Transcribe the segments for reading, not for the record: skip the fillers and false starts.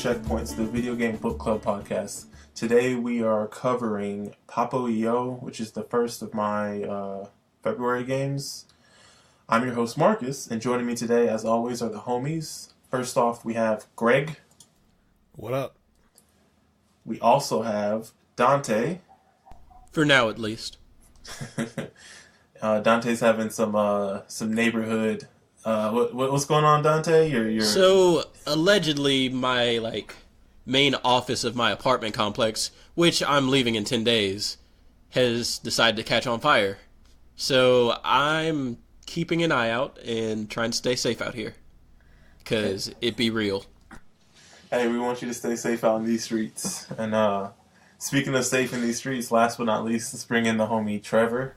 Checkpoints, the video game book club podcast. Today we are covering Papo, which is the first of my February games. I'm your host Marqus, and joining me today, as always, are the homies. First off, we have Greg. What up? We also have Dante. For now, at least. Dante's having some neighborhood. What's going on, Dante? You're... So allegedly, my main office of my apartment complex, which I'm leaving in 10 days, has decided to catch on fire. So I'm keeping an eye out and trying to stay safe out here, because it be real. Hey, we want you to stay safe out in these streets. And speaking of safe in these streets, last but not least, let's bring in the homie Trevor.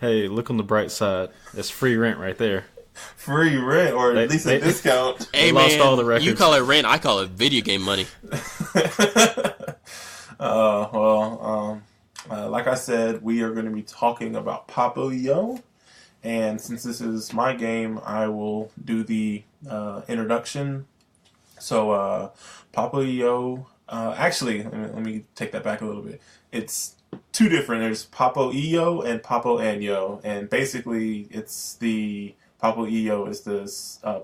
Hey, look on the bright side. That's free rent right there. Free rent, or at least a discount. Hey, lost all the records. You call it rent, I call it video game money. Like I said, we are going to be talking about Papo, and since this is my game, I will do the introduction. So, Papo, actually, let me take that back a little bit. It's two different. There's Papo and Papo Anyo, and basically, it's the Papo is the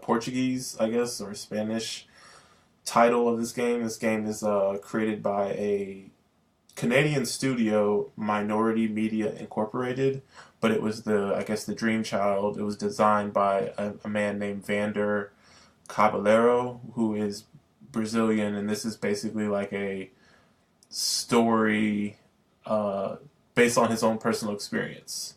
Portuguese, I guess, or Spanish title of this game. This game is created by a Canadian studio, Minority Media Incorporated, but it was the dream child. It was designed by a man named Vander Caballero, who is Brazilian, and this is basically like a story based on his own personal experience.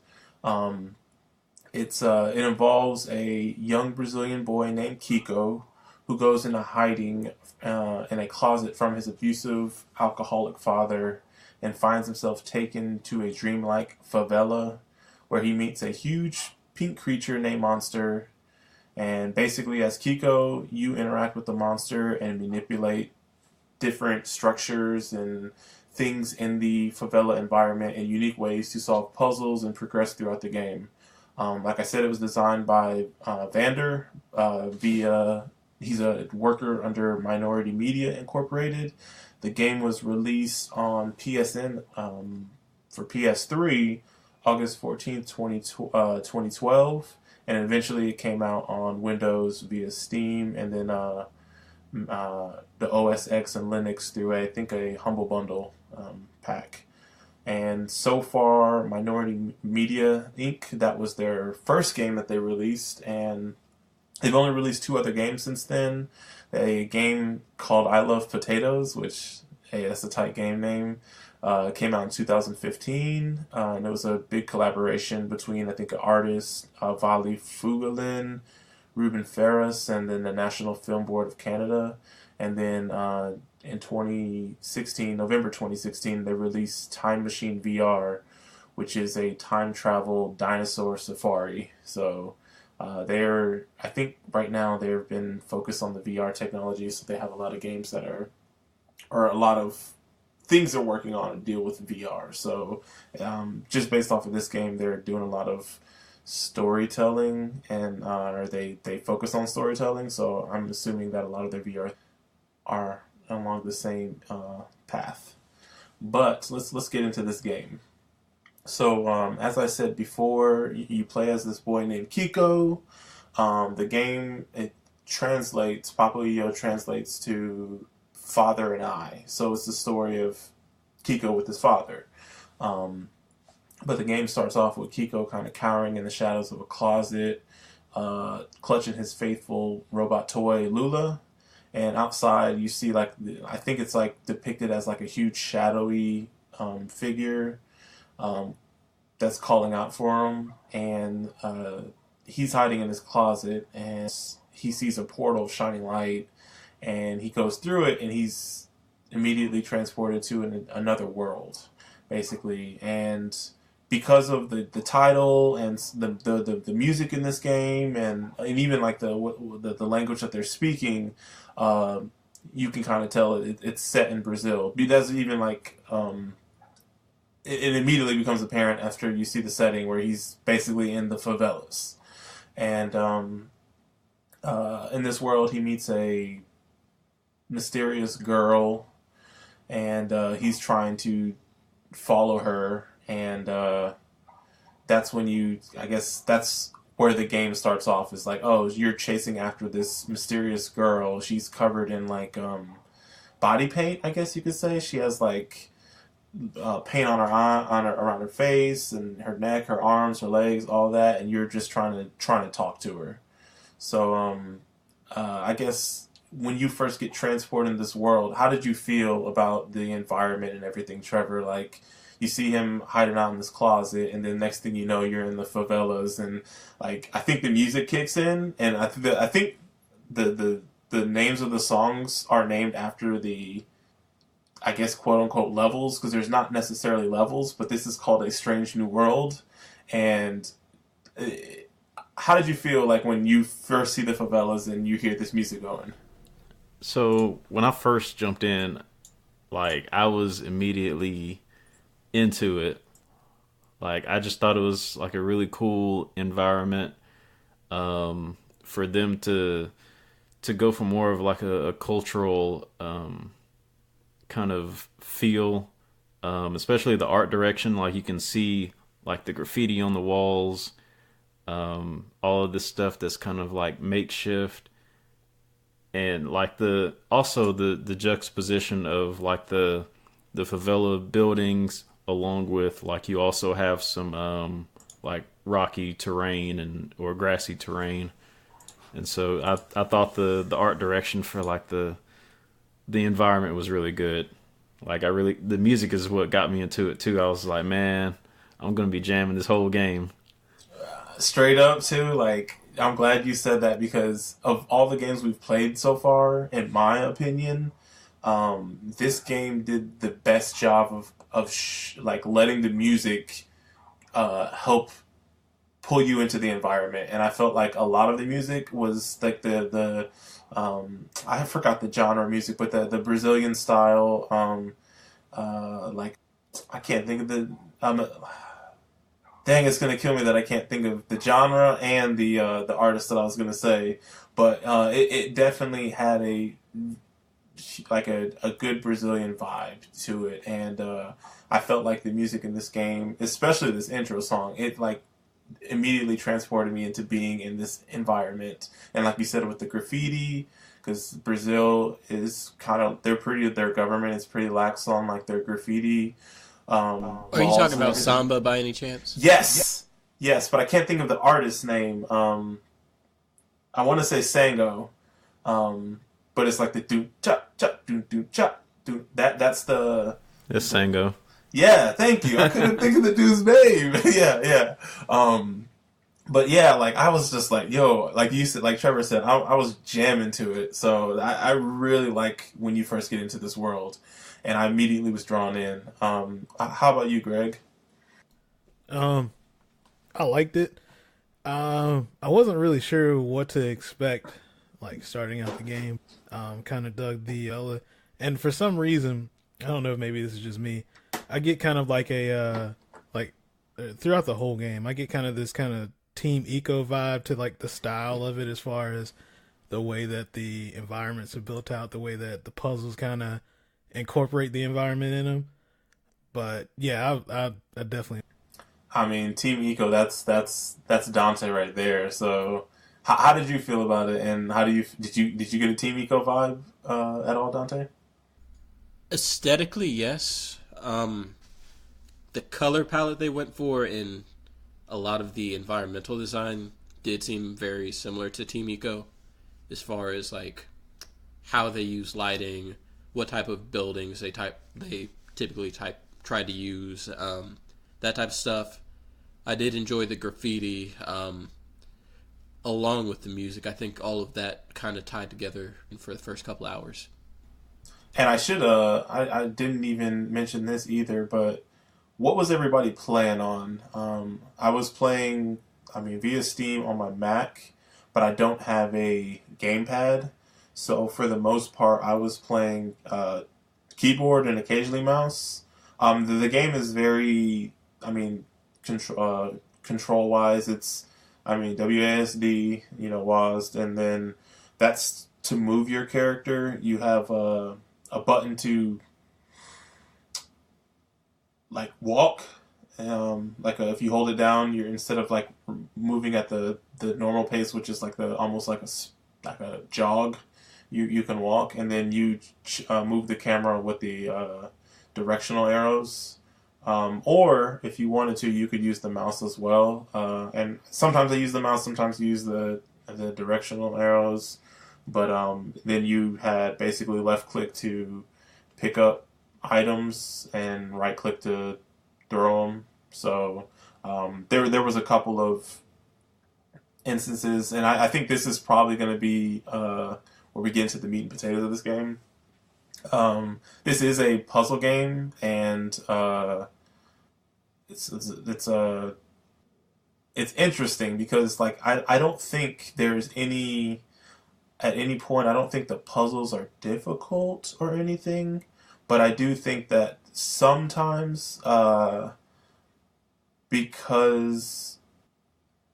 It involves a young Brazilian boy named Kiko who goes into hiding in a closet from his abusive, alcoholic father and finds himself taken to a dreamlike favela where he meets a huge pink creature named Monster. And basically, as Kiko, you interact with the monster and manipulate different structures and things in the favela environment in unique ways to solve puzzles and progress throughout the game. Like I said, it was designed by Vander he's a worker under Minority Media Incorporated. The game was released on PSN for PS3 August 14th, 2012, and eventually it came out on Windows via Steam, and then the OS X and Linux through a Humble Bundle pack. And so far, Minority Media Inc., that was their first game that they released, and they've only released two other games since then. A game called I Love Potatoes, which, hey, that's a tight game name, came out in 2015, and it was a big collaboration between, an artist, Vali Fugalin, Ruben Ferris, and then the National Film Board of Canada. And then in November 2016, they released Time Machine VR, which is a time travel dinosaur safari. So I think right now they've been focused on the VR technology, so they have a lot of games that or a lot of things they're working on to deal with VR. So just based off of this game, they're doing a lot of storytelling, and they focus on storytelling. So I'm assuming that a lot of their VR are along the same path. But let's get into this game. So as I said before, you play as this boy named Kiko. The game, Papo translates to father and I. So it's the story of Kiko with his father. But the game starts off with Kiko kind of cowering in the shadows of a closet, clutching his faithful robot toy Lula. And outside, you see I think it's depicted as a huge shadowy figure that's calling out for him. And he's hiding in his closet, and he sees a portal of shining light, and he goes through it, and he's immediately transported to another world, basically. And because of the title and the music in this game, and even the language that they're speaking, you can kind of tell it's set in Brazil. That's even it immediately becomes apparent after you see the setting where he's basically in the favelas. And in this world, he meets a mysterious girl, and he's trying to follow her, and that's when I guess that's where the game starts off. Is like, oh, you're chasing after this mysterious girl. She's covered in like body paint, I guess you could say. She has like paint on her eye, around her face and her neck, her arms, her legs, all that, and you're just trying to talk to her. So I guess when you first get transported in this world, how did you feel about the environment and everything, Trevor? Like, you see him hiding out in this closet, and then next thing you know, you're in the favelas, and like I think the music kicks in, and I think the names of the songs are named after the, I guess, quote unquote levels, because there's not necessarily levels, but this is called A Strange New World. And how did you feel like when you first see the favelas and you hear this music going? So when I first jumped in, like I was immediately into it. Like I just thought it was like a really cool environment for them to go for more of like a cultural kind of feel, especially the art direction. Like you can see like the graffiti on the walls, all of this stuff that's kind of like makeshift, and like the juxtaposition of like the favela buildings, along with like you also have some like rocky terrain or grassy terrain. And so I thought the art direction for like the environment was really good. Like the music is what got me into it too. I was like, man, I'm gonna be jamming this whole game. Straight up too, like I'm glad you said that, because of all the games we've played so far, in my opinion, this game did the best job of like letting the music help pull you into the environment. And I felt like a lot of the music was like the I forgot the genre of music, but the Brazilian style, like I can't think of dang, it's gonna kill me that I can't think of the genre and the artist that I was gonna say, but it definitely had a good Brazilian vibe to it, and I felt like the music in this game, especially this intro song, it like immediately transported me into being in this environment. And like you said, with the graffiti, because Brazil is their government is pretty lax on like their graffiti. Are you talking about samba by any chance? Yes, yes, but I can't think of the artist's name. I want to say Sango, but it's like the do cha cha do cha do. That's the. It's Sango. Yeah, thank you. I couldn't think of the dude's name. Yeah. But yeah, like I was just like, yo, like you said, like Trevor said, I was jamming to it. So I really like when you first get into this world, and I immediately was drawn in. How about you, Greg? I liked it. I wasn't really sure what to expect, like starting out the game. Kind of dug the and for some reason, I don't know if maybe this is just me, I get kind of like throughout the whole game, I get kind of this kind of Team Eco vibe to like the style of it, as far as the way that the environments are built out, the way that the puzzles kind of incorporate the environment in them. But yeah, I definitely. I mean, Team Eco, that's Dante right there. So, how did you feel about it, and did you get a Team Eco vibe at all, Dante? Aesthetically, yes. The color palette they went for in a lot of the environmental design did seem very similar to Team Eco, as far as like how they use lighting, what type of buildings they typically try to use, that type of stuff. I did enjoy the graffiti, along with the music. I think all of that kind of tied together for the first couple hours. And I didn't even mention this either, but what was everybody playing on? I was playing, via Steam on my Mac, but I don't have a gamepad. So for the most part, I was playing keyboard and occasionally mouse. The game is very, control wise, it's, WASD, WASD, and then that's to move your character. You have a button to like walk. If you hold it down, you're instead of like moving at the normal pace, which is like the almost like a jog, you can walk, and then you move the camera with the directional arrows. Or if you wanted to, you could use the mouse as well. And sometimes I use the mouse, sometimes I use the directional arrows. But then you had basically left click to pick up items and right click to throw them. So there was a couple of instances, and I think this is probably going to be where we get into the meat and potatoes of this game. This is a puzzle game, and it's interesting because like I don't think there's any at any point I don't think the puzzles are difficult or anything, but I do think that sometimes because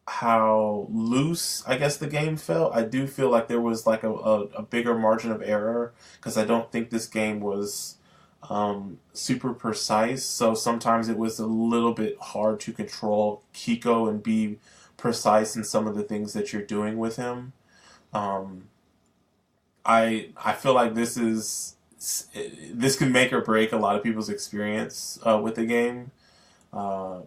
how loose I guess the game felt, I do feel like there was like a bigger margin of error because I don't think this game was super precise. So sometimes it was a little bit hard to control Kiko and be precise in some of the things that you're doing with him. I feel like this can make or break a lot of people's experience with the game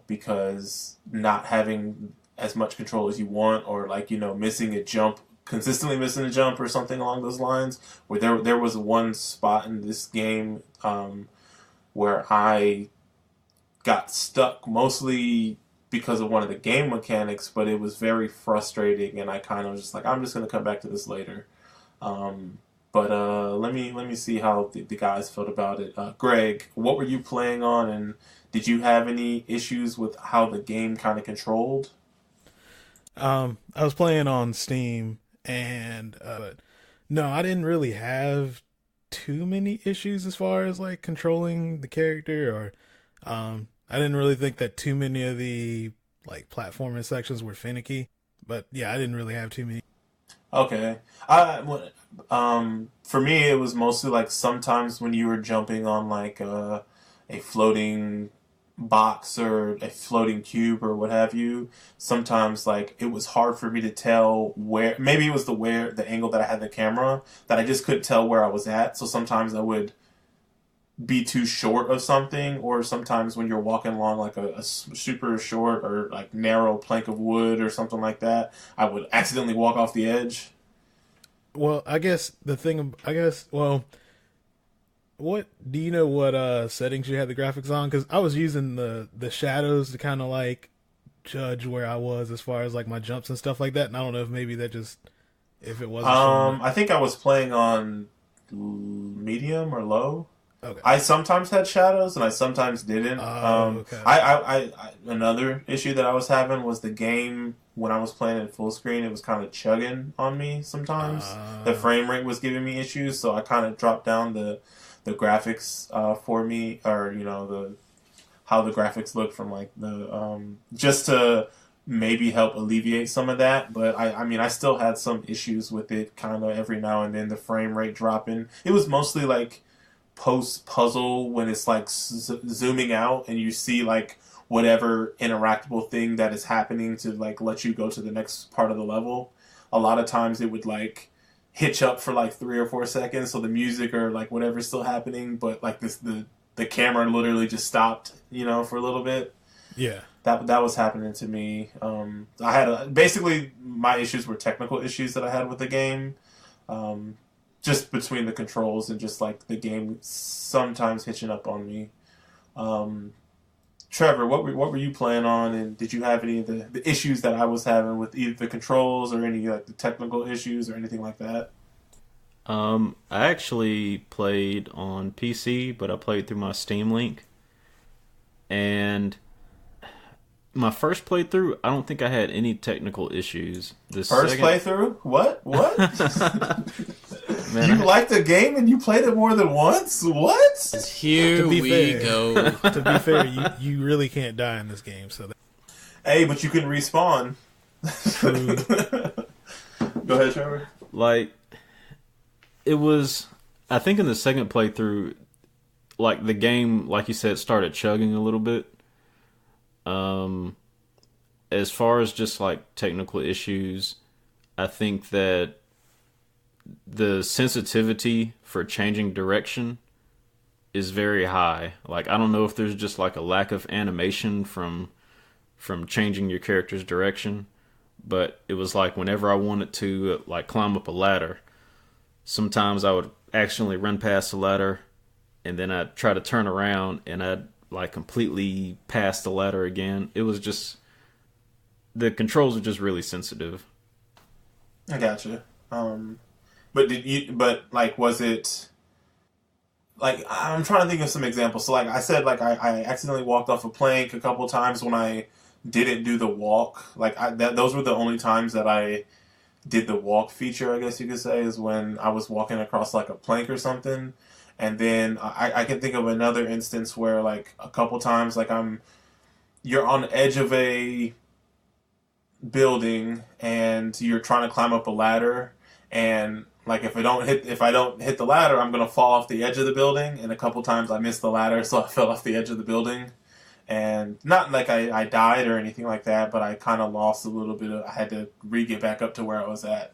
because not having as much control as you want, or like consistently missing a jump or something along those lines. Where there was one spot in this game where I got stuck mostly because of one of the game mechanics, but it was very frustrating, and I kind of was just like, I'm just going to come back to this later. But let me see how the guys felt about it. Greg, what were you playing on, and did you have any issues with how the game kind of controlled? I was playing on Steam, and no, I didn't really have too many issues as far as like controlling the character, or I didn't really think that too many of the like platforming sections were finicky. But yeah, I didn't really have too many. Okay. For me, it was mostly like sometimes when you were jumping on like a floating box or a floating cube or what have you, sometimes like it was hard for me to tell where, maybe it was the angle that I had the camera that I just couldn't tell where I was at. So sometimes I would be too short of something, or sometimes when you're walking along like a super short or like narrow plank of wood or something like that, I would accidentally walk off the edge. Well, what do you know what settings you had the graphics on? Because I was using the shadows to kind of like judge where I was as far as like my jumps and stuff like that, and I don't know if maybe that just if it wasn't I think I was playing on medium or low. Okay. I sometimes had shadows and I sometimes didn't. Okay. I another issue that I was having was the game when I was playing in full screen, it was kind of chugging on me sometimes. The frame rate was giving me issues, so I kind of dropped down the graphics for me, or how the graphics look from like the just to maybe help alleviate some of that. But I mean I still had some issues with it kind of every now and then, the frame rate dropping. It was mostly like post puzzle when it's like zooming out and you see like whatever interactable thing that is happening to like let you go to the next part of the level. A lot of times it would like hitch up for like 3 or 4 seconds, so the music or like whatever's still happening, but like the camera literally just stopped, for a little bit. Yeah. That was happening to me. I had basically my issues were technical issues that I had with the game. Just between the controls and just like the game sometimes hitching up on me. Trevor, what were you playing on, and did you have any of the issues that I was having with either the controls or any like the technical issues or anything like that? I actually played on PC, but I played through my Steam link. And my first playthrough, I don't think I had any technical issues. Playthrough? What? Man, you liked the game and you played it more than once? What? Here we go. To be fair, you really can't die in this game. So hey, but you can respawn. True. Go ahead, Trevor. Like, It was, I think in the second playthrough, like the game, like you said, started chugging a little bit. Um, as far as just like technical issues, I think that the sensitivity for changing direction is very high. Like I don't know if there's just like a lack of animation from changing your character's direction, but it was like whenever I wanted to like climb up a ladder, sometimes I would accidentally run past the ladder and then I'd try to turn around and I'd like completely pass the ladder again. It was just the controls are just really sensitive. I gotcha. But did you? But like, was it? Like, I'm trying to think of some examples. So, like I said, like I accidentally walked off a plank a couple times when I didn't do the walk. Like, those were the only times that I did the walk feature, I guess you could say, is when I was walking across like a plank or something. And then I can think of another instance where like a couple times, like you're on the edge of a building and you're trying to climb up a ladder, and like if I don't hit the ladder, I'm gonna fall off the edge of the building. And a couple times I missed the ladder, so I fell off the edge of the building. And not like I died or anything like that, but I kind of lost a little bit of. I had to get back up to where I was at.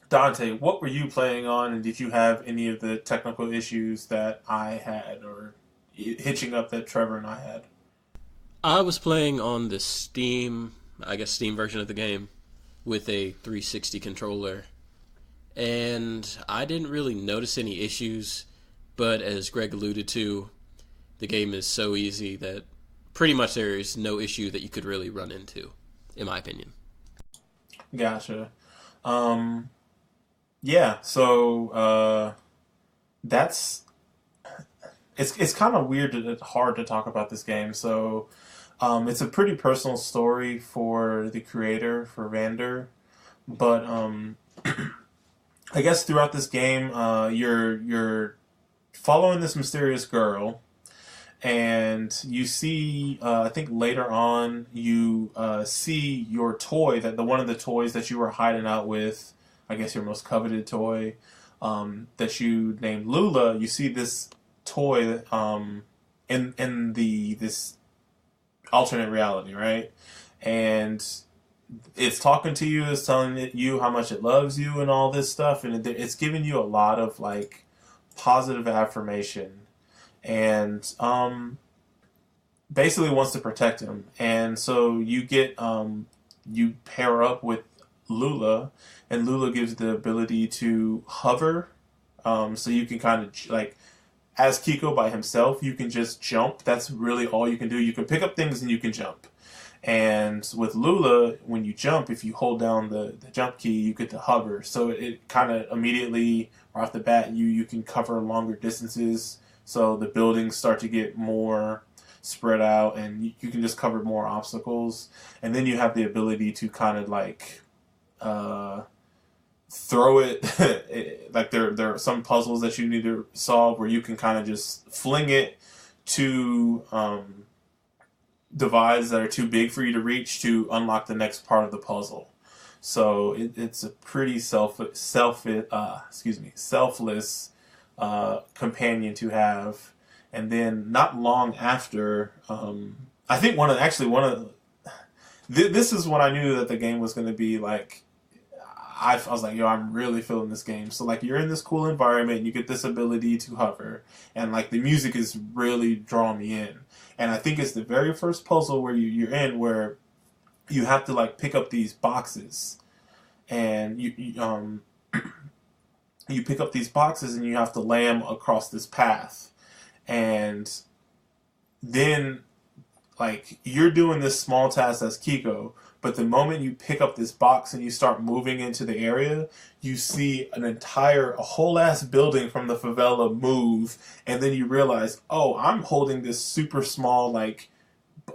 Dante, what were you playing on, and did you have any of the technical issues that I had, or hitching up that Trevor and I had? I was playing on the Steam, I guess Steam version of the game, with a 360 controller, and I didn't really notice any issues, but as Greg alluded to, the game is so easy that pretty much there is no issue that you could really run into, in my opinion. Gotcha. Yeah, so that's it's kind of weird and hard to talk about this game. So it's a pretty personal story for the creator, for Vander, but I guess throughout this game, you're following this mysterious girl, and you see, I think later on, you see your toy, one of the toys that you were hiding out with, I guess your most coveted toy, that you named Lula. You see this toy in this alternate reality, right? And it's talking to you, it's telling you how much it loves you and all this stuff, and it's giving you a lot of like positive affirmation, and basically wants to protect him. And so you get you pair up with Lula, and Lula gives the ability to hover, so you can kind of like, as Kiko by himself, you can just jump. That's really all you can do. You can pick up things and you can jump. And with Lula, when you jump, if you hold down the jump key, you get to hover. So it kind of immediately, right off the bat, you can cover longer distances. So the buildings start to get more spread out, and you can just cover more obstacles. And then you have the ability to kind of like throw it. Like there are some puzzles that you need to solve where you can kind of just fling it to divides that are too big for you to reach to unlock the next part of the puzzle. So it's a pretty selfless companion to have. And then not long after, I think this is when I knew that the game was going to be like, I was like, yo, I'm really feeling this game. So like, you're in this cool environment, and you get this ability to hover, and like the music is really drawing me in. And I think it's the very first puzzle where you're in, where you have to like pick up these boxes, and you pick up these boxes and you have to lay them across this path, and then like you're doing this small task as Kiko. But the moment you pick up this box and you start moving into the area, you see a whole ass building from the favela move, and then you realize, oh, I'm holding this super small, like,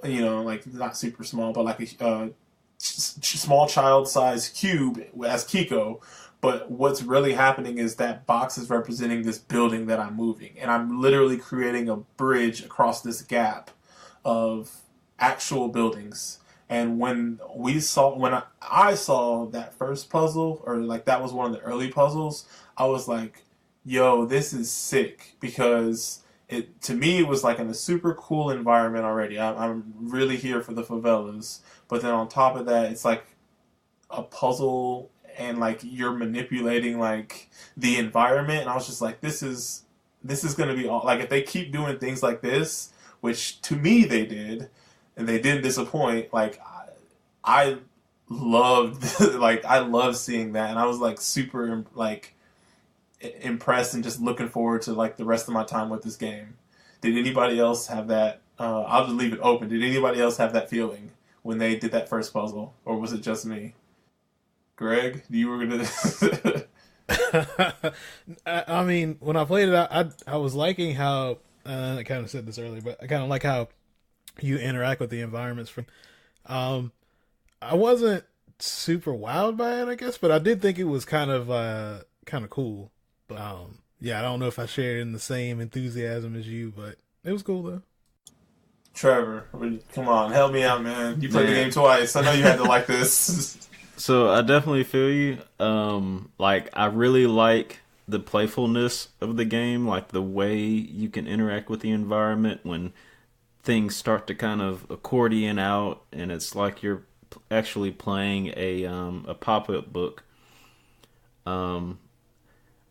like not super small, but like a small child-sized cube as Kiko. But what's really happening is that box is representing this building that I'm moving, and I'm literally creating a bridge across this gap of actual buildings. And when I saw that first puzzle, or like that was one of the early puzzles, I was like, "Yo, this is sick," because it to me it was like in a super cool environment already. I'm really here for the favelas, but then on top of that, it's like a puzzle and like you're manipulating like the environment, and I was just like, this is going to be all like if they keep doing things like this, which to me they did, and they didn't disappoint. Like I loved like I loved seeing that, and I was like super like impressed and just looking forward to like the rest of my time with this game. Did anybody else have that? I'll just leave it open. Did anybody else have that feeling when they did that first puzzle, or was it just me? Greg, you were gonna. I mean, when I played it, I was liking how I kind of said this earlier, but I kind of like how you interact with the environments. Um, I wasn't super wowed by it, I guess, but I did think it was kind of cool. But yeah, I don't know if I shared in the same enthusiasm as you, but it was cool though. Trevor, come on, help me out, man. You played the game twice. I know you had to like this. So I definitely feel you. Like I really like the playfulness of the game, like the way you can interact with the environment when things start to kind of accordion out, and it's like you're actually playing a pop-up book.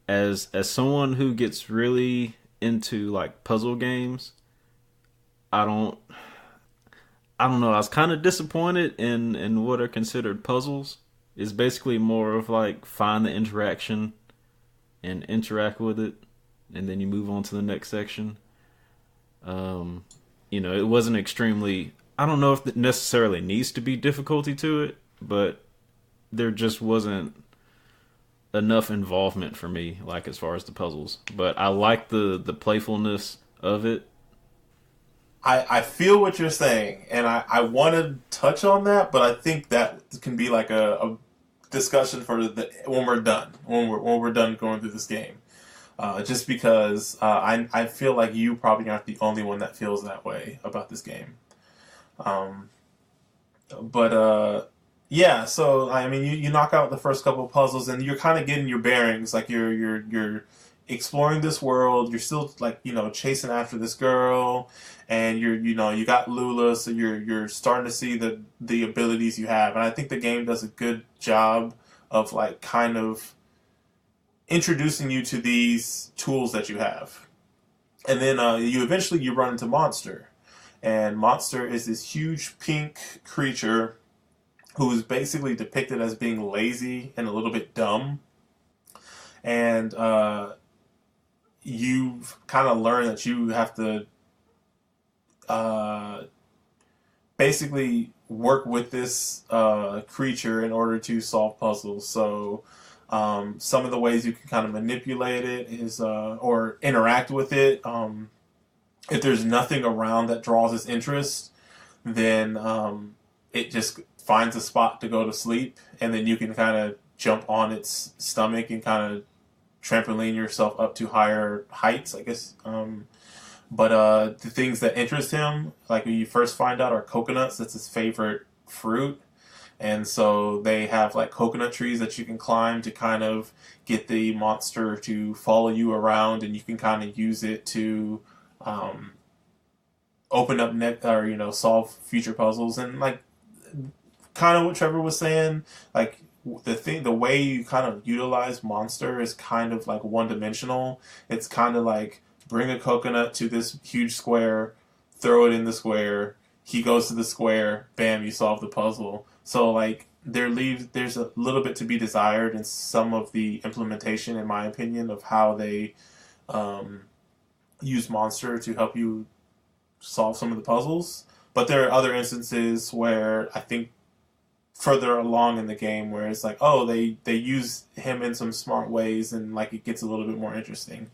As someone who gets really into like puzzle games, I don't I don't know. I was kind of disappointed in what are considered puzzles. It's basically more of like find the interaction and interact with it, and then you move on to the next section. It wasn't extremely. I don't know if it necessarily needs to be difficulty to it, but there just wasn't enough involvement for me, like as far as the puzzles. But I like the playfulness of it. I feel what you're saying, and I want to touch on that, but I think that can be like a discussion for when we're done, when we're done going through this game. Just because I feel like you probably aren't the only one that feels that way about this game. Yeah, so I mean, you knock out the first couple of puzzles, and you're kind of getting your bearings. Like you're exploring this world. You're still like chasing after this girl, and you got Lula, so you're starting to see the abilities you have. And I think the game does a good job of like kind of introducing you to these tools that you have. And then you eventually run into Monster, and Monster is this huge pink creature who is basically depicted as being lazy and a little bit dumb. And you've kind of learned that you have to basically work with this creature in order to solve puzzles. So some of the ways you can kind of manipulate it is or interact with it. If there's nothing around that draws its interest, then it just finds a spot to go to sleep, and then you can kind of jump on its stomach and kind of trampoline yourself up to higher heights, I guess. But the things that interest him, like when you first find out, are coconuts. That's his favorite fruit. And so they have like coconut trees that you can climb to kind of get the monster to follow you around, and you can kind of use it to open up solve future puzzles. And like kind of what Trevor was saying, like the way you kind of utilize Monster is kind of like one dimensional. It's kind of like bring a coconut to this huge square, throw it in the square, he goes to the square, bam, you solve the puzzle. So like there's a little bit to be desired in some of the implementation, in my opinion, of how they use Monster to help you solve some of the puzzles. But there are other instances where I think further along in the game where it's like, oh, they use him in some smart ways, and like it gets a little bit more interesting.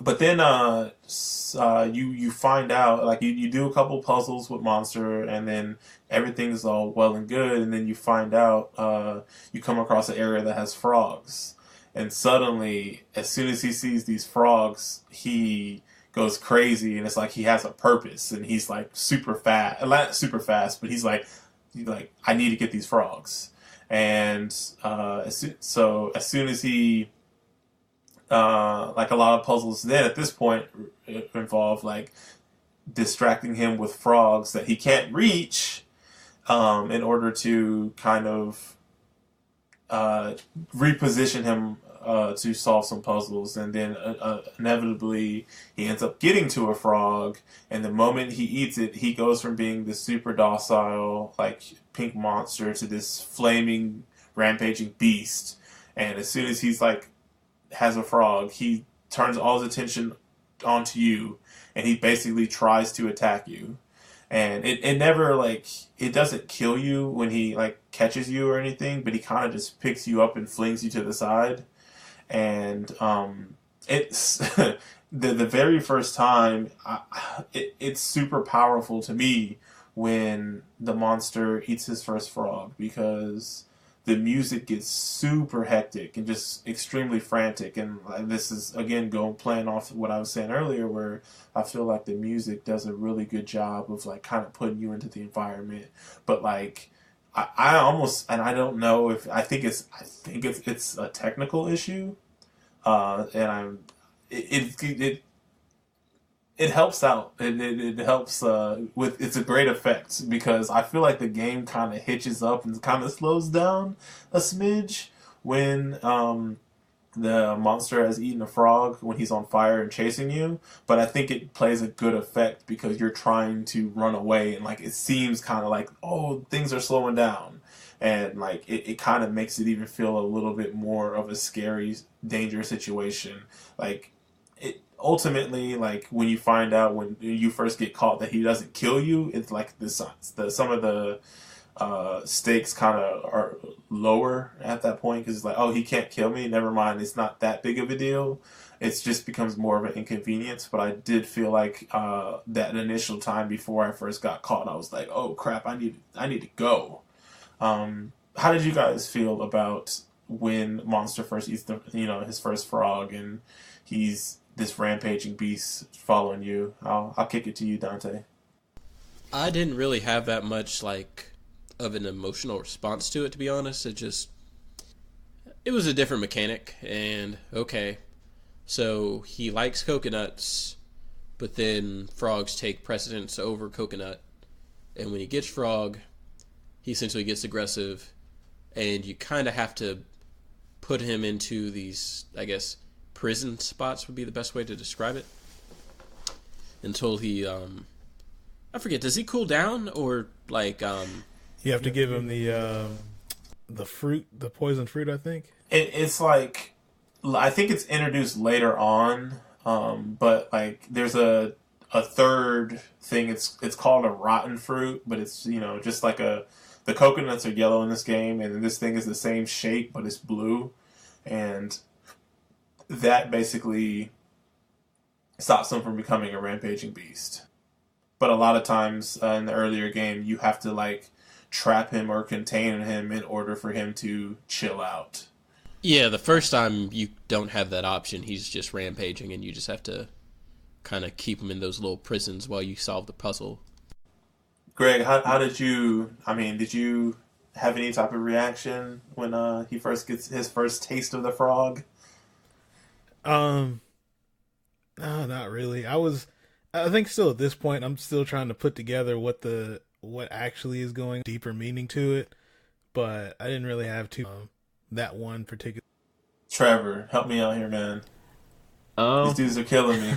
But then you find out, like you do a couple puzzles with Monster, and then everything's all well and good, and then you find out you come across an area that has frogs, and suddenly as soon as he sees these frogs, he goes crazy, and it's like he has a purpose, and he's like super fast, not super fast, but he's like I need to get these frogs, and so as soon as he like a lot of puzzles then at this point involve like distracting him with frogs that he can't reach in order to kind of reposition him to solve some puzzles, and then inevitably he ends up getting to a frog, and the moment he eats it, he goes from being this super docile, like, pink monster to this flaming, rampaging beast. And as soon as he's like has a frog, he turns all his attention onto you, and he basically tries to attack you. And it never, like, it doesn't kill you when he, like, catches you or anything, but he kind of just picks you up and flings you to the side. And it's the very first time, it's super powerful to me when the monster eats his first frog, because the music gets super hectic and just extremely frantic. And this is, again, playing off what I was saying earlier, where I feel like the music does a really good job of, like, kind of putting you into the environment. But, like, I almost, and I don't know if, I think it's a technical issue. And it helps out. It helps with, it's a great effect, because I feel like the game kind of hitches up and kind of slows down a smidge when the monster has eaten a frog, when he's on fire and chasing you. But I think it plays a good effect because you're trying to run away, and like it seems kind of like, oh, things are slowing down, and like it kind of makes it even feel a little bit more of a scary, dangerous situation. Like, it ultimately, like, when you find out, when you first get caught, that he doesn't kill you, it's like some of the stakes kind of are lower at that point, because it's like, oh, he can't kill me, never mind, it's not that big of a deal. It just becomes more of an inconvenience. But I did feel like that initial time before I first got caught, I was like, oh crap, I need to go. How did you guys feel about when Monster first eats his first frog, and he's this rampaging beast following you? I'll kick it to you, Dante. I didn't really have that much like of an emotional response to it, to be honest. It was a different mechanic, and okay, so he likes coconuts, but then frogs take precedence over coconut, and when he gets frog, he essentially gets aggressive, and you kind of have to put him into these, I guess, prison spots would be the best way to describe it, until he I forget, does he cool down, or like you have to give him the fruit, the poison fruit, I think. It's like, I think it's introduced later on, but like there's a third thing. It's called a rotten fruit, but it's, just like the coconuts are yellow in this game, and this thing is the same shape, but it's blue, and that basically stops him from becoming a rampaging beast. But a lot of times in the earlier game, you have to like trap him or contain him in order for him to chill out. Yeah, the first time you don't have that option. He's just rampaging, and you just have to kind of keep him in those little prisons while you solve the puzzle. Greg, how did you have any type of reaction when he first gets his first taste of the frog? No, not really. I think still at this point, I'm still trying to put together what actually is going deeper meaning to it, but I didn't really have that one particular. Trevor, help me out here, man. These dudes are killing me.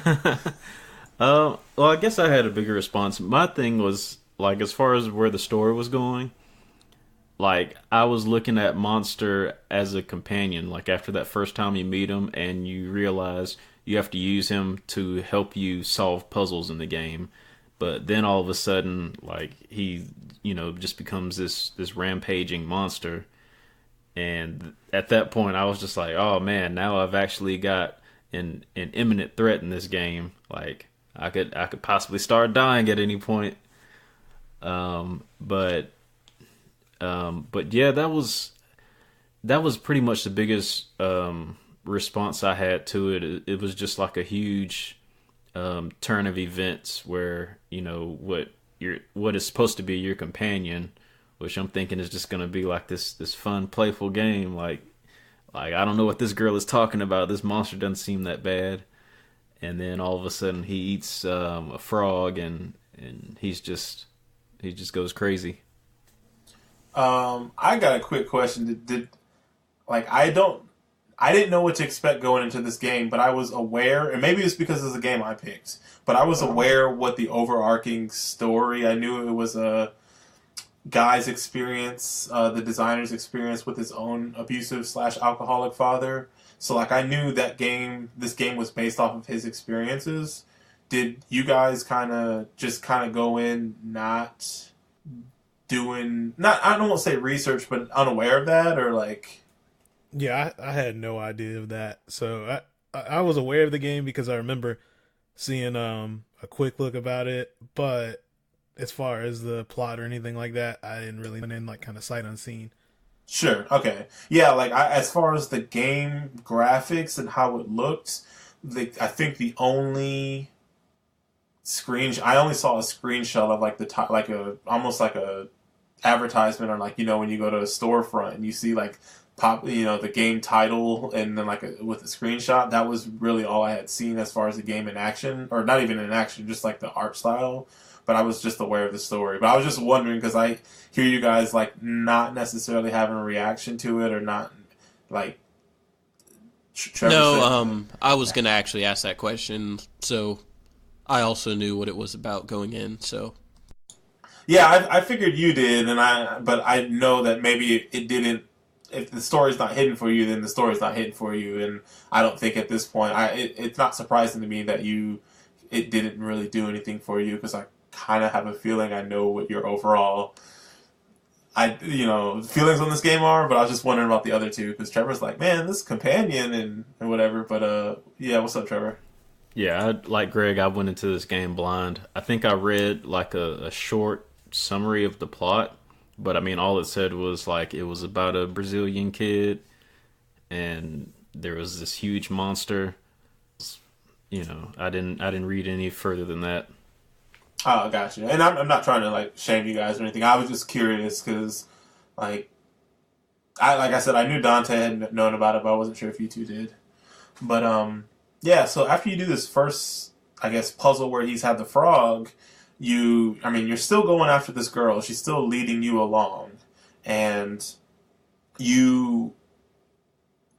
Well, I guess I had a bigger response. My thing was, like, as far as where the story was going, like, I was looking at Monster as a companion. Like, after that first time you meet him and you realize you have to use him to help you solve puzzles in the game. But then all of a sudden, like, he, just becomes this rampaging monster. And at that point, I was just like, oh man, now I've actually got an imminent threat in this game. Like, I could possibly start dying at any point. But yeah, that was pretty much the biggest response I had to it. It was just like a huge turn of events where what is supposed to be your companion, which I'm thinking is just gonna be like this fun, playful game. Like I don't know what this girl is talking about. This monster doesn't seem that bad, and then all of a sudden he eats a frog, and he just goes crazy. I got a quick question. I didn't know what to expect going into this game, but I was aware, and maybe it's because it's a game I picked, but I was aware what the overarching story. I knew it was a guy's experience, the designer's experience with his own abusive / alcoholic father. So like I knew this game was based off of his experiences. Did you guys kind of go in not doing, I don't want to say research, but unaware of that, or like? Yeah, I had no idea of that. So I was aware of the game because I remember seeing a quick look about it, but as far as the plot or anything like that, I didn't really went in like kind of sight unseen. Sure. Okay. Yeah. Like as far as the game graphics and how it looked, I think the only I only saw a screenshot of like almost like a advertisement, or like when you go to a storefront and you see like the game title and then with a screenshot. That was really all I had seen as far as the game in action, or not even in action, just like the art style. But I was just aware of the story. But I was just wondering because I hear you guys like not necessarily having a reaction to it, or not like. Trevor No, I was gonna actually ask that question, so I also knew what it was about going in. So yeah, I figured you did, but I know that maybe it didn't. If the story's not hidden for you, then the story's not hidden for you, and I don't think at this point, it's not surprising to me that it didn't really do anything for you, because I kind of have a feeling I know what your overall, feelings on this game are, but I was just wondering about the other two, because Trevor's like, man, this companion and whatever, but yeah, what's up, Trevor? Yeah, like Greg, I went into this game blind. I think I read like a short summary of the plot. But I mean, all it said was like it was about a Brazilian kid, and there was this huge monster. I didn't read any further than that. Oh, gotcha. And I'm not trying to like shame you guys or anything. I was just curious because, like I said, I knew Dante had known about it, but I wasn't sure if you two did. But yeah. So after you do this first, I guess, puzzle where he's had the frog. You're still going after this girl. She's still leading you along. And you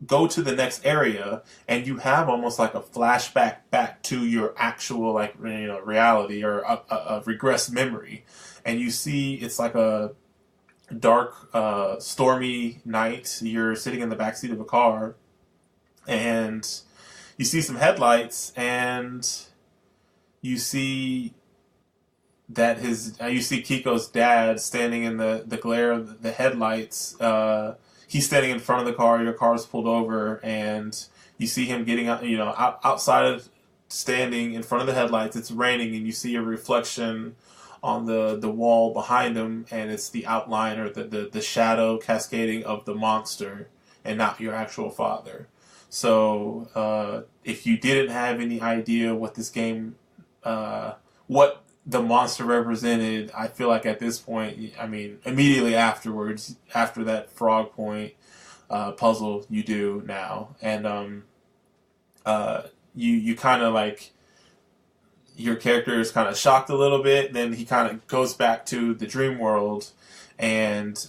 go to the next area, and you have almost like a flashback back to your actual, reality, or a regressed memory. And you see it's like a dark, stormy night. You're sitting in the backseat of a car, and you see some headlights, and you see that you see Kiko's dad standing in the glare of the headlights. He's standing in front of the car. Your car's pulled over, and you see him getting out. Outside of standing in front of the headlights. It's raining, and you see a reflection on the wall behind him, and it's the outline, or the shadow cascading of the monster, and not your actual father. So if you didn't have any idea what this game, what the monster represented, I feel like at this point, immediately afterwards, after that frog point puzzle, you do now. And you kind of like, your character is kind of shocked a little bit, then he kind of goes back to the dream world, and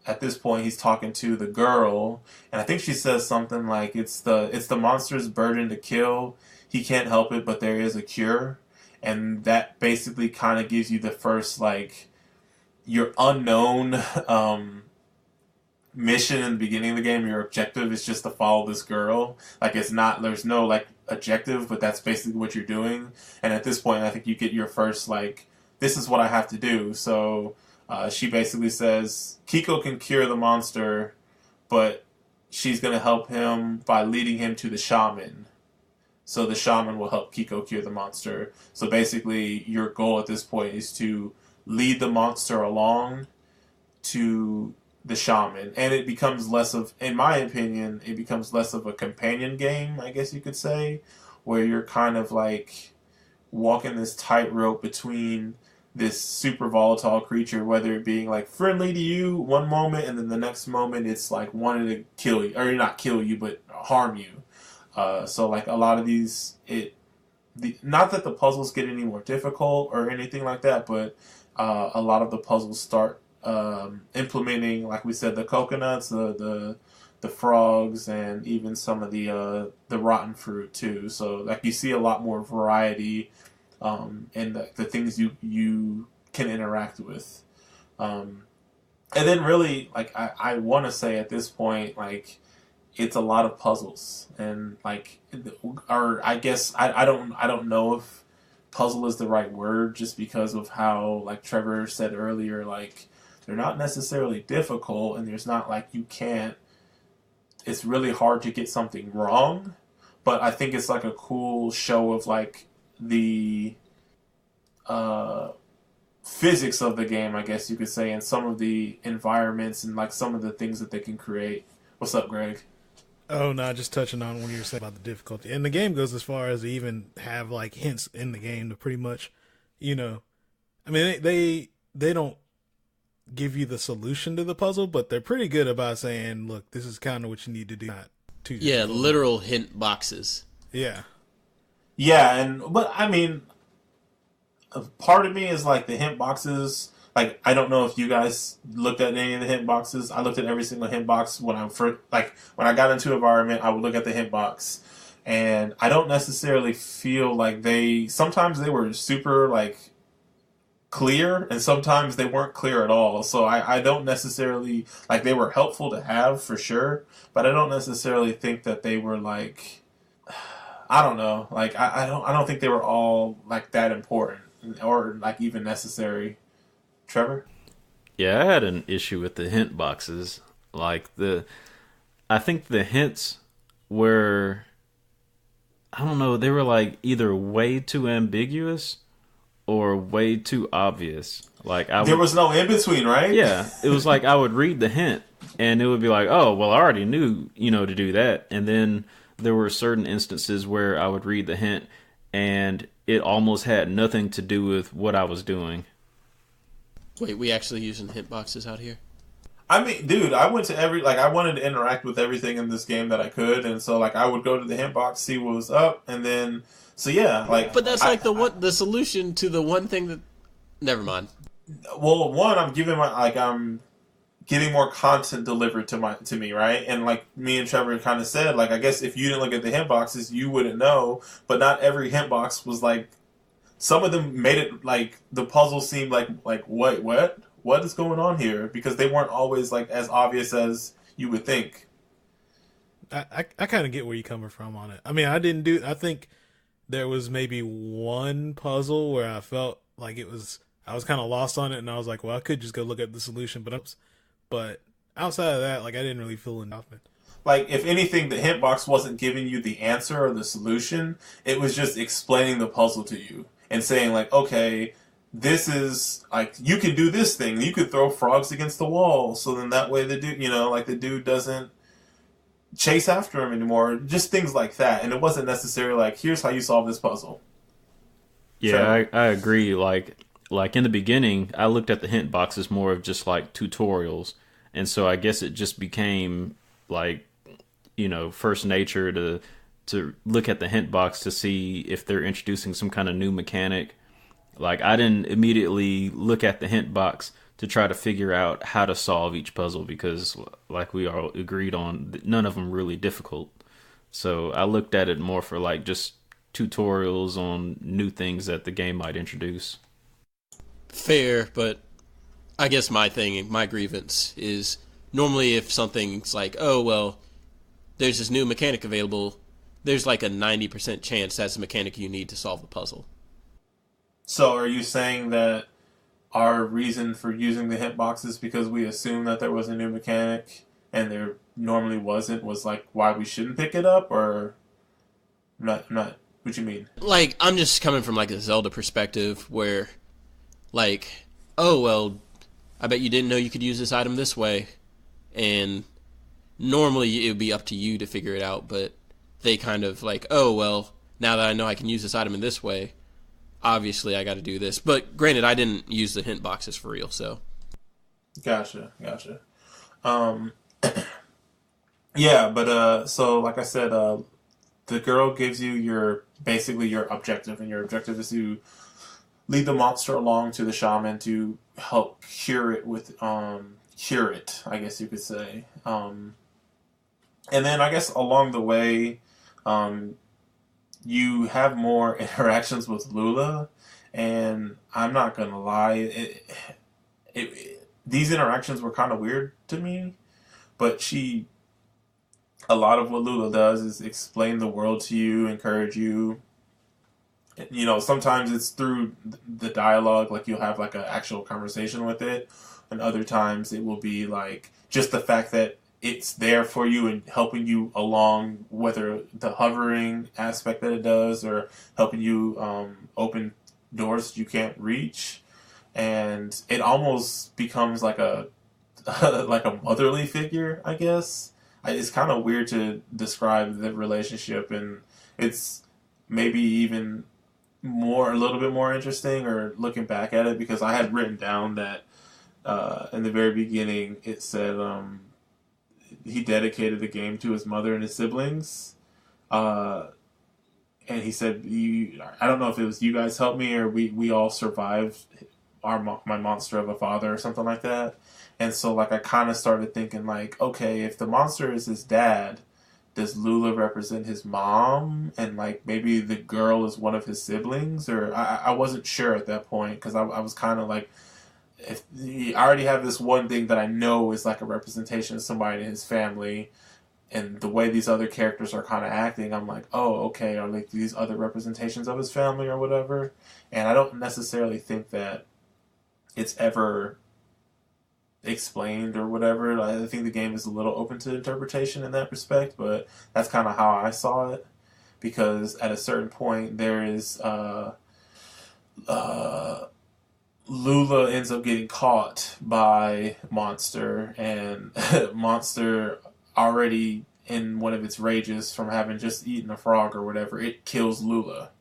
at this point he's talking to the girl, and I think she says something like, it's the monster's burden to kill, he can't help it, but there is a cure. And that basically kind of gives you the first, like, your unknown mission in the beginning of the game. Your objective is just to follow this girl. Like, there's no, like, objective, but that's basically what you're doing. And at this point, I think you get your first, like, this is what I have to do. So she basically says, Kiko can cure the monster, but she's going to help him by leading him to the shaman. So the shaman will help Kiko cure the monster. So basically, your goal at this point is to lead the monster along to the shaman. And it becomes less of, in my opinion, it becomes less of a companion game, I guess you could say, where you're kind of like walking this tightrope between this super volatile creature, whether it being like friendly to you one moment and then the next moment it's like wanting to kill you, or not kill you, but harm you. So like a lot of these, not that the puzzles get any more difficult or anything like that, but a lot of the puzzles start implementing, like we said, the coconuts, the frogs, and even some of the rotten fruit too. So like you see a lot more variety in the things you can interact with. And then really, like I want to say at this point, like it's a lot of puzzles, and like, or I guess I don't know if puzzle is the right word, just because of how, like Trevor said earlier, like they're not necessarily difficult, and there's not like you can't. It's really hard to get something wrong, but I think it's like a cool show of like the physics of the game, I guess you could say, and some of the environments and like some of the things that they can create. What's up, Greg? Oh no, just touching on what you were saying about the difficulty. And the game goes as far as to even have like hints in the game to pretty much, I mean they don't give you the solution to the puzzle, but they're pretty good about saying, look, this is kind of what you need to do. Not too difficult. Literal hint boxes. Yeah. Yeah, but I mean, a part of me is like the hint boxes. Like, I don't know if you guys looked at any of the hint boxes. I looked at every single hint box when I first, like, when I got into environment, I would look at the hint box, and I don't necessarily feel like sometimes they were super, like, clear, and sometimes they weren't clear at all. So I don't necessarily, like, they were helpful to have for sure, but I don't necessarily think that they were, like, I don't know, like, I don't think they were all, like, that important or, like, even necessary. Trevor? Yeah, I had an issue with the hint boxes. Like I think the hints were, I don't know, they were like either way too ambiguous or way too obvious. Like there was no in between, right? Yeah, it was like I would read the hint and it would be like, oh, well, I already knew, to do that. And then there were certain instances where I would read the hint and it almost had nothing to do with what I was doing. Wait, we actually using hint boxes out here? I mean, dude, I went to I wanted to interact with everything in this game that I could, and so, like, I would go to the hint box, see what was up, and then, so yeah, like... But that's the solution to the one thing that... Never mind. Well, one, I'm getting more content delivered to me, right? And, like, me and Trevor kind of said, like, I guess if you didn't look at the hint boxes, you wouldn't know, but not every hint box was, like... Some of them made it, like, the puzzle seemed like wait, what is going on here? Because they weren't always, like, as obvious as you would think. I kind of get where you're coming from on it. I mean, I think there was maybe one puzzle where I felt like I was kind of lost on it, and I was like, well, I could just go look at the solution, but outside of that, like, I didn't really feel involvement. Like, if anything, the hint box wasn't giving you the answer or the solution. It was just explaining the puzzle to you. And saying, like, okay, this is, like, you can do this thing. You could throw frogs against the wall. So then that way the dude, the dude doesn't chase after him anymore. Just things like that. And it wasn't necessarily like, here's how you solve this puzzle. Yeah, I agree. Like in the beginning, I looked at the hint boxes more of just, like, tutorials. And so I guess it just became, like, first nature to look at the hint box to see if they're introducing some kind of new mechanic. Like, I didn't immediately look at the hint box to try to figure out how to solve each puzzle because, like we all agreed on, none of them really difficult. So I looked at it more for, like, just tutorials on new things that the game might introduce. Fair, but I guess my grievance is normally if something's like, oh, well, there's this new mechanic available, there's like a 90% chance that's the mechanic you need to solve the puzzle. So are you saying that our reason for using the hint box is because we assume that there was a new mechanic and there normally wasn't, was like why we shouldn't pick it up? Or not what you mean? Like, I'm just coming from like a Zelda perspective where, like, oh, well, I bet you didn't know you could use this item this way, and normally it would be up to you to figure it out, but they kind of like, oh, well, now that I know I can use this item in this way, obviously I got to do this. But granted, I didn't use the hint boxes for real, so. Gotcha. Um, yeah, but so like I said, the girl gives you basically your objective, and your objective is to lead the monster along to the shaman to help cure it, I guess you could say. And then I guess along the way, you have more interactions with Lula, and I'm not gonna lie, these interactions were kind of weird to me, but a lot of what Lula does is explain the world to you, encourage you. You know, sometimes it's through the dialogue, like you'll have like an actual conversation with it, and other times it will be like just the fact that it's there for you and helping you along, whether the hovering aspect that it does or helping you open doors you can't reach, and it almost becomes like a like a motherly figure, I guess. It's kind of weird to describe the relationship, and it's maybe even a little bit more interesting, or looking back at it, because I had written down that in the very beginning it said he dedicated the game to his mother and his siblings, and he said, I don't know if it was you guys helped me or we all survived my monster of a father or something like that. And so like I kind of started thinking like, okay, if the monster is his dad, does Lula represent his mom, and like maybe the girl is one of his siblings? Or I wasn't sure at that point, because I was kind of like, if I already have this one thing that I know is like a representation of somebody in his family, and the way these other characters are kind of acting, I'm like, oh, okay, are like these other representations of his family or whatever? And I don't necessarily think that it's ever explained or whatever. I think the game is a little open to interpretation in that respect, but that's kind of how I saw it, because at a certain point there is Lula ends up getting caught by Monster, and Monster, already in one of its rages from having just eaten a frog or whatever, it kills Lula.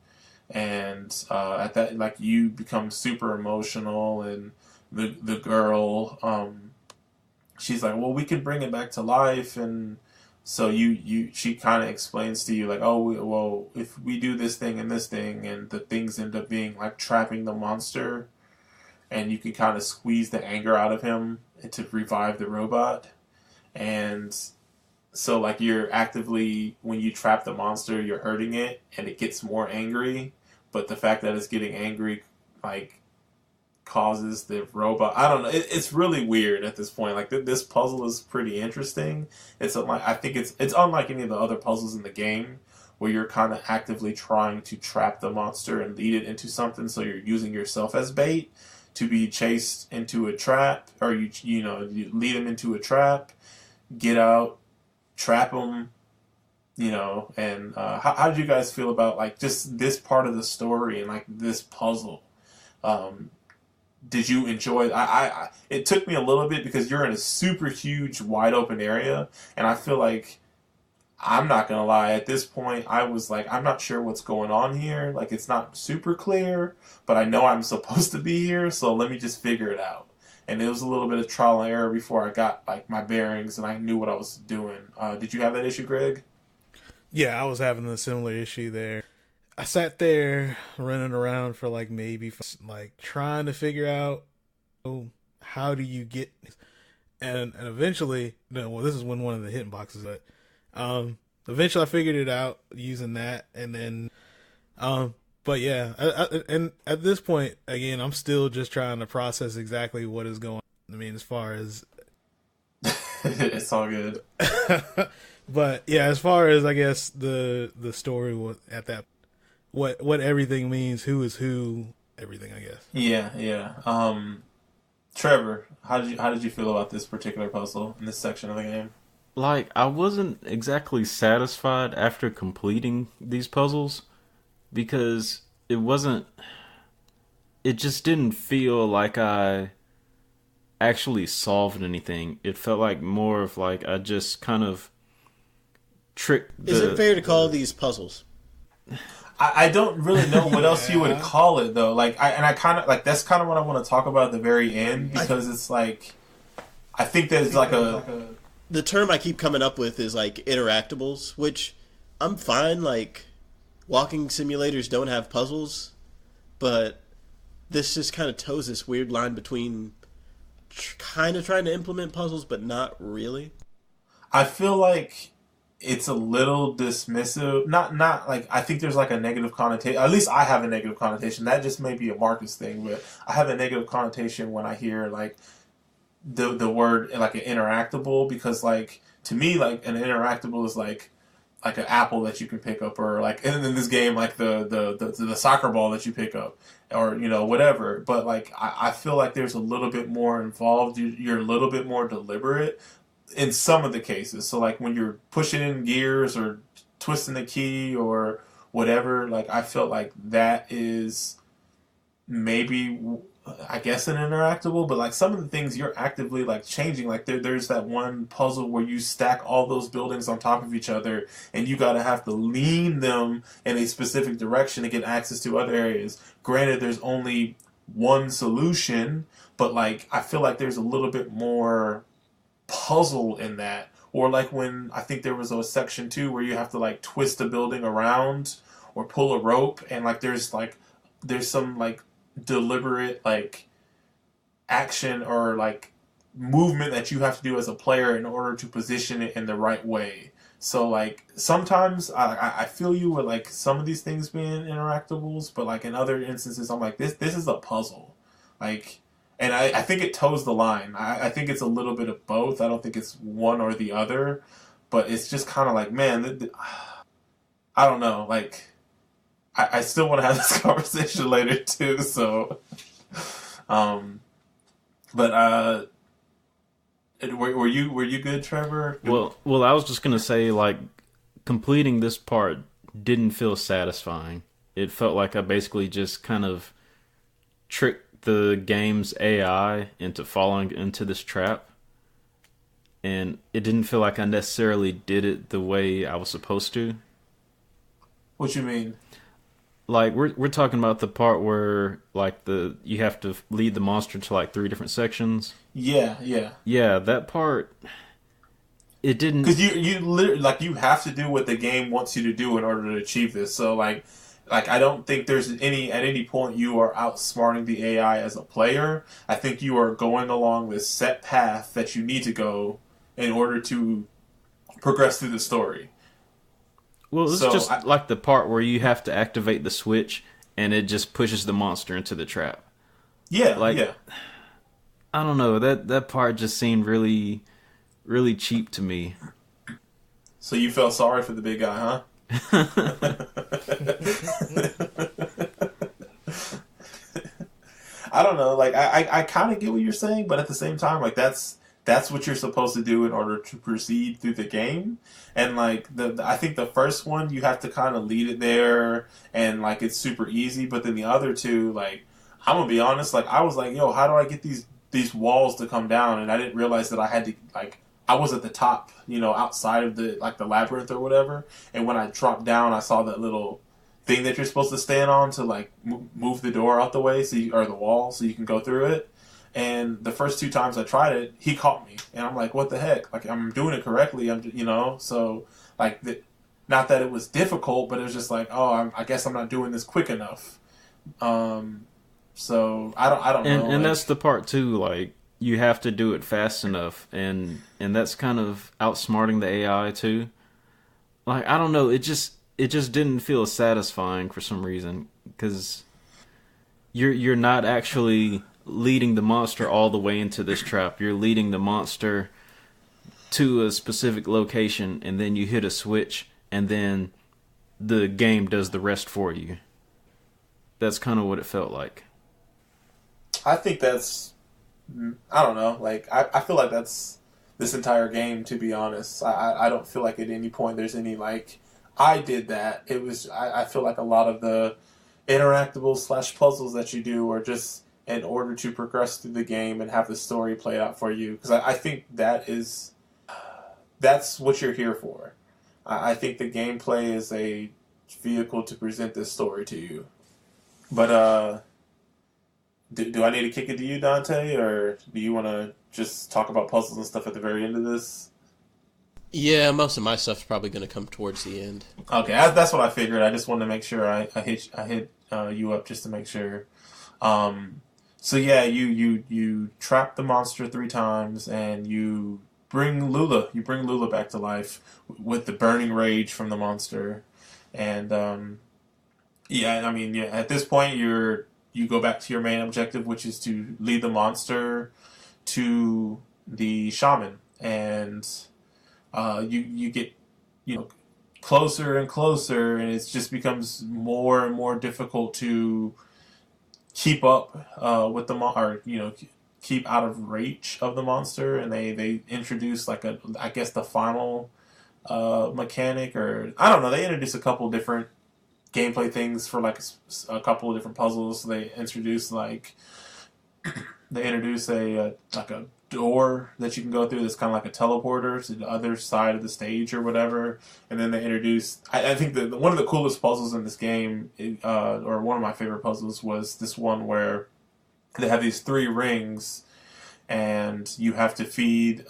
And at that, like, you become super emotional, and the girl, she's like, well, we can bring it back to life. And so she kind of explains to you like, oh, well, if we do this thing and this thing, and the things end up being like trapping the monster, and you can kind of squeeze the anger out of him to revive the robot. And so like you're actively, when you trap the monster, you're hurting it and it gets more angry, but the fact that it's getting angry like causes the robot, I don't know, it's really weird at this point. Like this puzzle is pretty interesting. It's unlike, I think it's unlike any of the other puzzles in the game, where you're kind of actively trying to trap the monster and lead it into something, so you're using yourself as bait to be chased into a trap, or you lead him into a trap, get out, trap him, and how did you guys feel about like just this part of the story and like this puzzle? Did you enjoy it? It took me a little bit, because you're in a super huge wide open area, and I feel like, I'm not gonna lie, at this point I was like, I'm not sure what's going on here. Like, it's not super clear, but I know I'm supposed to be here, so let me just figure it out. And it was a little bit of trial and error before I got like my bearings and I knew what I was doing. Did you have that issue, Greg? Yeah, I was having a similar issue there. I sat there running around for like maybe like trying to figure out, how do you get, and eventually, no, well, this is when one of the hidden boxes, but eventually I figured it out using that, and then but yeah, and at this point again, I'm still just trying to process exactly what is going on. I mean, as far as it's all good. But yeah, as far as I guess the story was at that, what everything means, who is who, everything, I guess. Yeah. Trevor, how did you feel about this particular puzzle in this section of the game? Like, I wasn't exactly satisfied after completing these puzzles, because it just didn't feel like I actually solved anything. It felt like more of like I just kind of tricked Is it fair to call these puzzles? I don't really know what else you would Yeah. call it though. Like I kind of like that's kind of what I want to talk about at the very end because it's like I think there's like a The term I keep coming up with is like interactables, which I'm fine. Like walking simulators don't have puzzles, but this just kind of toes this weird line between kind of trying to implement puzzles, but not really. I feel like it's a little dismissive. Not like I think there's like a negative connotation. At least I have a negative connotation. That just may be a Marqus thing, but I have a negative connotation when I hear like the word like an interactable because like to me like an interactable is like an apple that you can pick up or like in this game like the soccer ball that you pick up or you know whatever but like I feel like there's a little bit more involved you're a little bit more deliberate in some of the cases so like when you're pushing in gears or twisting the key or whatever like I felt like that is maybe I guess an interactable, but like some of the things you're actively like changing. Like there's that one puzzle where you stack all those buildings on top of each other, and you gotta have to lean them in a specific direction to get access to other areas. Granted, there's only one solution, but like I feel like there's a little bit more puzzle in that. Or like when I think there was a section too where you have to like twist a building around or pull a rope, and like there's some like deliberate like action or like movement that you have to do as a player in order to position it in the right way. So like sometimes I feel you with like some of these things being interactables, but like in other instances I'm like this is a puzzle. Like and I think it toes the line. I think it's a little bit of both. I don't think it's one or the other, but it's just kind of like man, I don't know. Like I still want to have this conversation later too. So, but were you good, Trevor? Well, I was just gonna say like completing this part didn't feel satisfying. It felt like I basically just kind of tricked the game's AI into falling into this trap, and it didn't feel like I necessarily did it the way I was supposed to. What you mean? Like we're talking about the part where like you have to lead the monster to like 3 different sections. Yeah. Yeah, that part it didn't because you literally like you have to do what the game wants you to do in order to achieve this. So like I don't think there's at any point you are outsmarting the AI as a player. I think you are going along this set path that you need to go in order to progress through the story. Well, it's just like the part where you have to activate the switch and it just pushes the monster into the trap. Yeah, yeah. I don't know, that part just seemed really, really cheap to me. So you felt sorry for the big guy, huh? I don't know, like I kind of get what you're saying, but at the same time, like that's what you're supposed to do in order to proceed through the game. And like I think the first one you have to kind of lead it there, and like it's super easy. But then the other two, like I'm gonna be honest, like I was like, yo, how do I get these walls to come down? And I didn't realize that I had to like I was at the top, you know, outside of the like the labyrinth or whatever. And when I dropped down, I saw that little thing that you're supposed to stand on to like move the door out the way, or the wall, so you can go through it. And the first 2 times I tried it, he caught me, and I'm like, "What the heck? Like, I'm doing it correctly. You know." So, like, not that it was difficult, but it was just like, "Oh, I guess I'm not doing this quick enough." So I don't know. And that's the part too. Like, you have to do it fast enough, and that's kind of outsmarting the AI too. Like, I don't know. It just didn't feel satisfying for some reason because you're not actually leading the monster all the way into this trap. You're leading the monster to a specific location, and then you hit a switch, and then the game does the rest for you. That's kind of what it felt like. I think that's, I don't know, like, I feel like that's this entire game, to be honest. I don't feel like at any point there's any, like, I did that. It was, I feel like a lot of the interactable / puzzles that you do are just in order to progress through the game and have the story play out for you. Because I think that's what you're here for. I think the gameplay is a vehicle to present this story to you. But do I need to kick it to you, Dante, or do you want to just talk about puzzles and stuff at the very end of this? Yeah, most of my stuff's probably going to come towards the end. Okay, that's what I figured. I just wanted to make sure I hit you up just to make sure. So yeah, you trap the monster 3 times, and you bring Lula back to life with the burning rage from the monster, and yeah, I mean, yeah, at this point you go back to your main objective, which is to lead the monster to the shaman, and you get, closer and closer, and it just becomes more and more difficult to keep up with the or keep out of reach of the monster, and they introduce like I guess the final mechanic, or I don't know, they introduce a couple different gameplay things for like a couple of different puzzles. They introduce a like a door that you can go through that's kind of like a teleporter to the other side of the stage or whatever. And then they introduce, I think that one of the coolest puzzles in this game, or one of my favorite puzzles, was this one where they have these 3 rings, and you have to feed.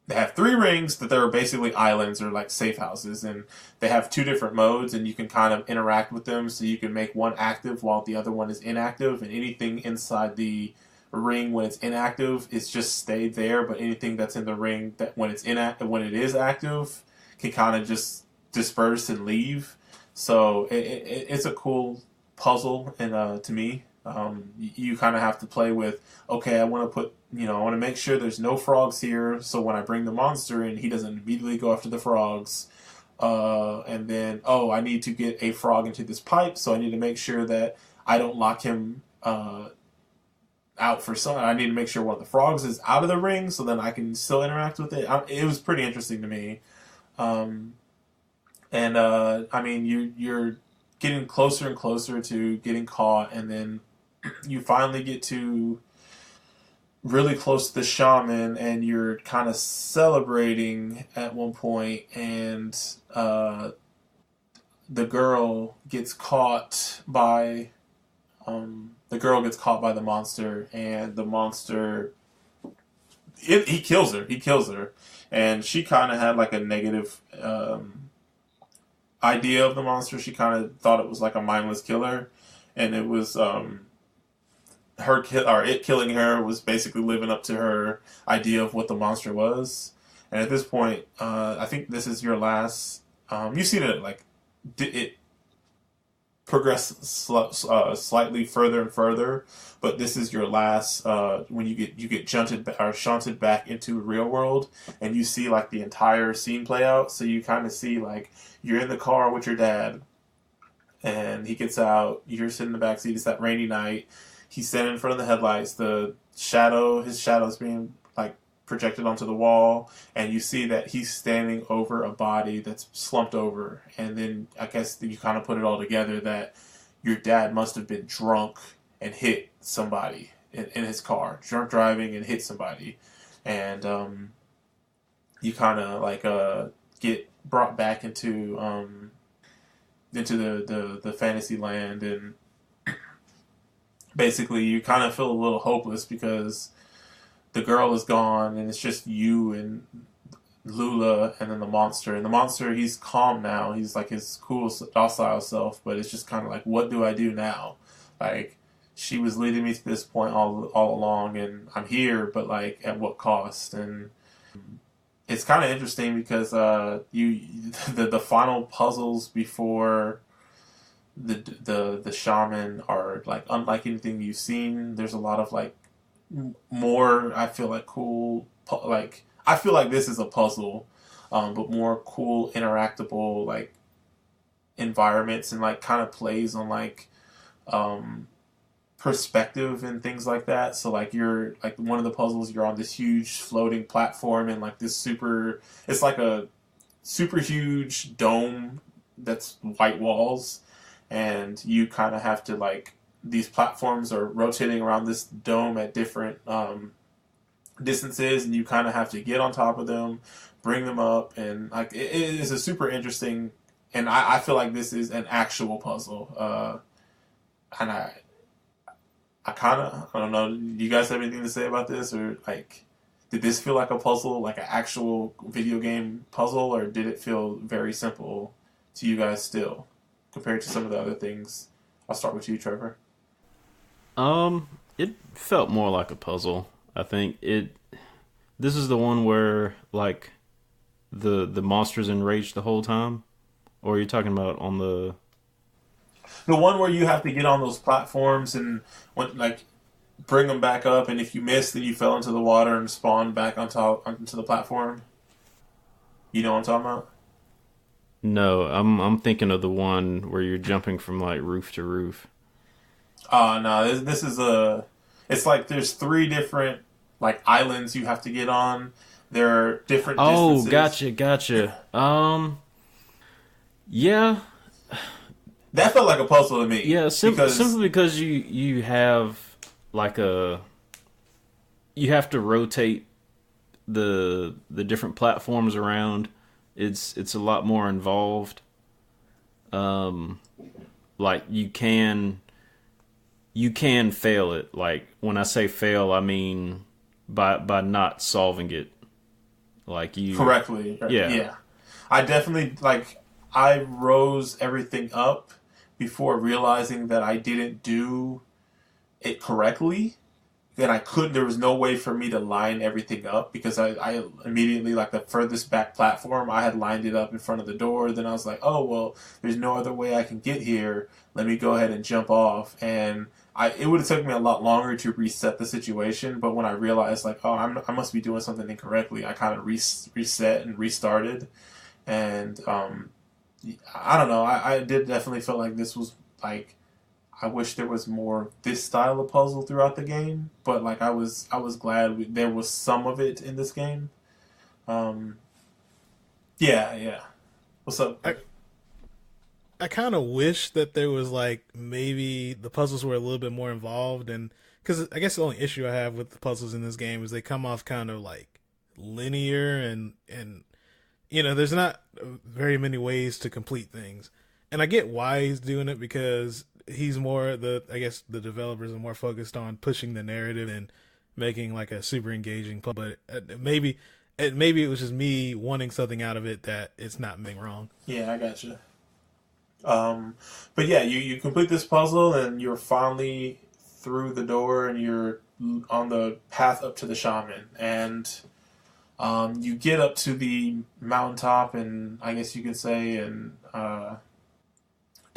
They have 3 rings that are basically islands or like safe houses, and they have 2 different modes, and you can kind of interact with them. So you can make one active while the other one is inactive, and anything inside the ring when it's inactive is just stayed there, but anything that's in the ring that when it is active can kind of just disperse and leave. So it's a cool puzzle, and to me, you kind of have to play with, okay, I want to make sure there's no frogs here, so when I bring the monster in, he doesn't immediately go after the frogs. And then, I need to get a frog into this pipe, so I need to make sure that I don't lock him out for some. I need to make sure one of the frogs is out of the ring, so then I can still interact with it. It was pretty interesting to me. I mean, you're getting closer and closer to getting caught, and then you finally get to really close to the shaman, and you're kind of celebrating at one point, and the girl gets caught by the monster, and the monster, he kills her, and she kind of had like a negative idea of the monster. She kind of thought it was like a mindless killer, and it was it killing her was basically living up to her idea of what the monster was. And at this point, I think this is your last. You've seen it it progress slightly further and further, but this is your last when you get shunted back into the real world, and you see like the entire scene play out. So you kind of see like you're in the car with your dad, and he gets out. You're sitting in the back seat. It's that rainy night. He's standing in front of the headlights. His shadow's being like projected onto the wall, and you see that he's standing over a body that's slumped over. And then I guess you kind of put it all together that your dad must have been drunk and hit somebody in his car, drunk driving, and hit somebody. And you kind of like get brought back into the fantasy land, and basically you kind of feel a little hopeless because the girl is gone, and it's just you and Lula, and then the monster. And the monster, he's calm now. He's like his cool, docile self, but it's just kind of like, what do I do now? Like, she was leading me to this point all along, and I'm here, but like, at what cost? And it's kind of interesting because the final puzzles before the shaman are like unlike anything you've seen. There's a lot of like more, I feel like, cool, like I feel like this is a puzzle, but more cool interactable like environments, and like kind of plays on like perspective and things like that. So like you're like one of the puzzles, you're on this huge floating platform, and like it's like a super huge dome that's white walls, and you kind of have to like, these platforms are rotating around this dome at different distances, and you kind of have to get on top of them, bring them up, and like it is a super interesting and I feel like this is an actual puzzle. And I don't know. Do you guys have anything to say about this, or like, did this feel like a puzzle, like an actual video game puzzle, or did it feel very simple to you guys still, compared to some of the other things? I'll start with you, Trevor. It felt more like a puzzle. I think it. This is the one where like the monsters enraged the whole time, or are you talking about on the one where you have to get on those platforms and when like bring them back up, and if you miss, then you fell into the water and spawned back on top onto the platform. You know what I'm talking about? No, I'm thinking of the one where you're jumping from like roof to roof. No, this is a. It's like there's 3 different like islands you have to get on. There are different. Oh, distances. gotcha. Yeah, That felt like a puzzle to me. yeah. Simply because you have like you have to rotate the different platforms around. It's a lot more involved. Like you can fail it. Like when I say fail, I mean by not solving it. Like you correctly. Yeah. I definitely like. I rose everything up before realizing that I didn't do it correctly. Then I couldn't. There was no way for me to line everything up because I immediately, like the furthest back platform, I had lined it up in front of the door. Then I was like, oh well, there's no other way I can get here. Let me go ahead and jump off. And it would have taken me a lot longer to reset the situation. But when I realized like, oh, I must be doing something incorrectly, I kind of reset and restarted. And I don't know. I did definitely feel like this was like. I wish there was more of this style of puzzle throughout the game, but like I was glad there was some of it in this game. Yeah. What's up? I kind of wish that there was like maybe the puzzles were a little bit more involved, and because I guess the only issue I have with the puzzles in this game is they come off kind of like linear and there's not very many ways to complete things, and I get why he's doing it because he's more I guess the developers are more focused on pushing the narrative and making like a super engaging but maybe it was just me wanting something out of it that it's not being wrong. Yeah, I got you. But yeah, you complete this puzzle and you're finally through the door and you're on the path up to the shaman, and you get up to the mountaintop, and I guess you could say, and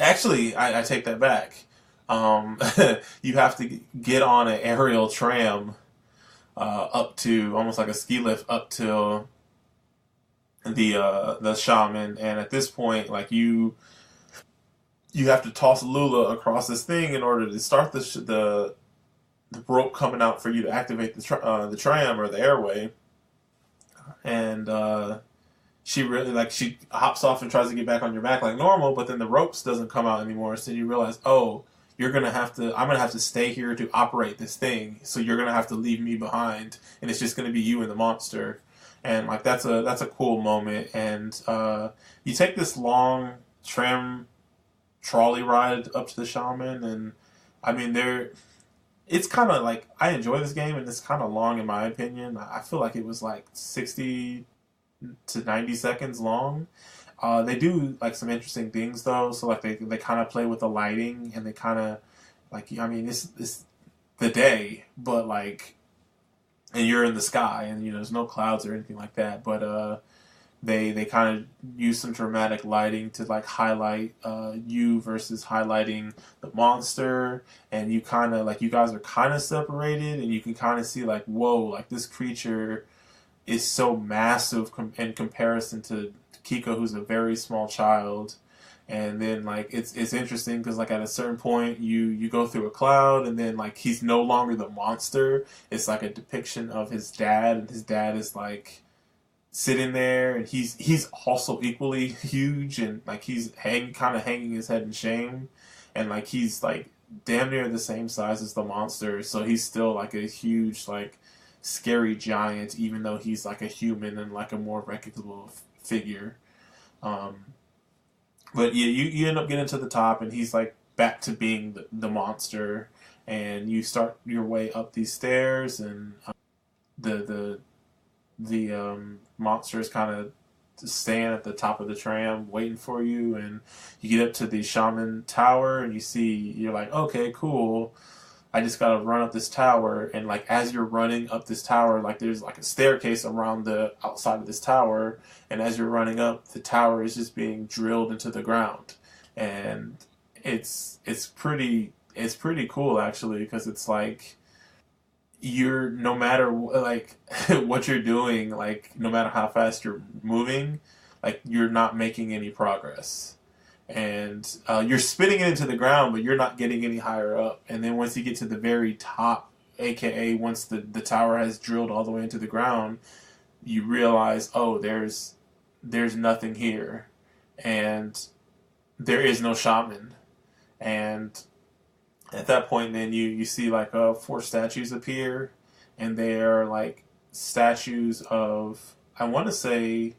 actually, I take that back. You have to get on an aerial tram up to almost like a ski lift up to the shaman, and at this point, like you have to toss Lula across this thing in order to start the rope coming out for you to activate the tram or the airway, and she really she hops off and tries to get back on your back like normal, but then the ropes doesn't come out anymore. So you realize, oh, I'm gonna have to stay here to operate this thing. So you're gonna have to leave me behind, and it's just gonna be you and the monster. And like that's a cool moment. And you take this long tram trolley ride up to the shaman, and I mean it's kind of like I enjoy this game, and it's kind of long in my opinion. I feel like it was like 60 to 90 seconds long. They do like some interesting things though. So like they kind of play with the lighting, and they kind of like, I mean, it's the day, but like, and you're in the sky, and there's no clouds or anything like that. But they kind of use some dramatic lighting to like highlight you versus highlighting the monster, and you kind of like you guys are kind of separated, and you can kind of see like, whoa, like this creature is so massive in comparison to Kiko, who's a very small child. And then like it's interesting because like at a certain point you go through a cloud, and then like he's no longer the monster. It's like a depiction of his dad, and his dad is like sitting there, and he's also equally huge, and like he's kind of hanging his head in shame, and like he's like damn near the same size as the monster. So he's still like a huge like scary giant, even though he's like a human and like a more recognizable figure. But yeah, you end up getting to the top, and he's like back to being the monster, and you start your way up these stairs, and the monster is kind of staying at the top of the tram waiting for you, and you get up to the shaman tower, and you're like, okay, cool. I just gotta run up this tower, and like as you're running up this tower, like there's like a staircase around the outside of this tower, and as you're running up, the tower is just being drilled into the ground, and it's pretty cool actually, because it's like you're no matter like what you're doing, like no matter how fast you're moving, like you're not making any progress, and you're spitting it into the ground, but you're not getting any higher up. And then once you get to the very top, aka once the tower has drilled all the way into the ground, you realize, oh, there's nothing here, and there is no shaman. And at that point, then you see like four statues appear, and they are like statues of, I want to say,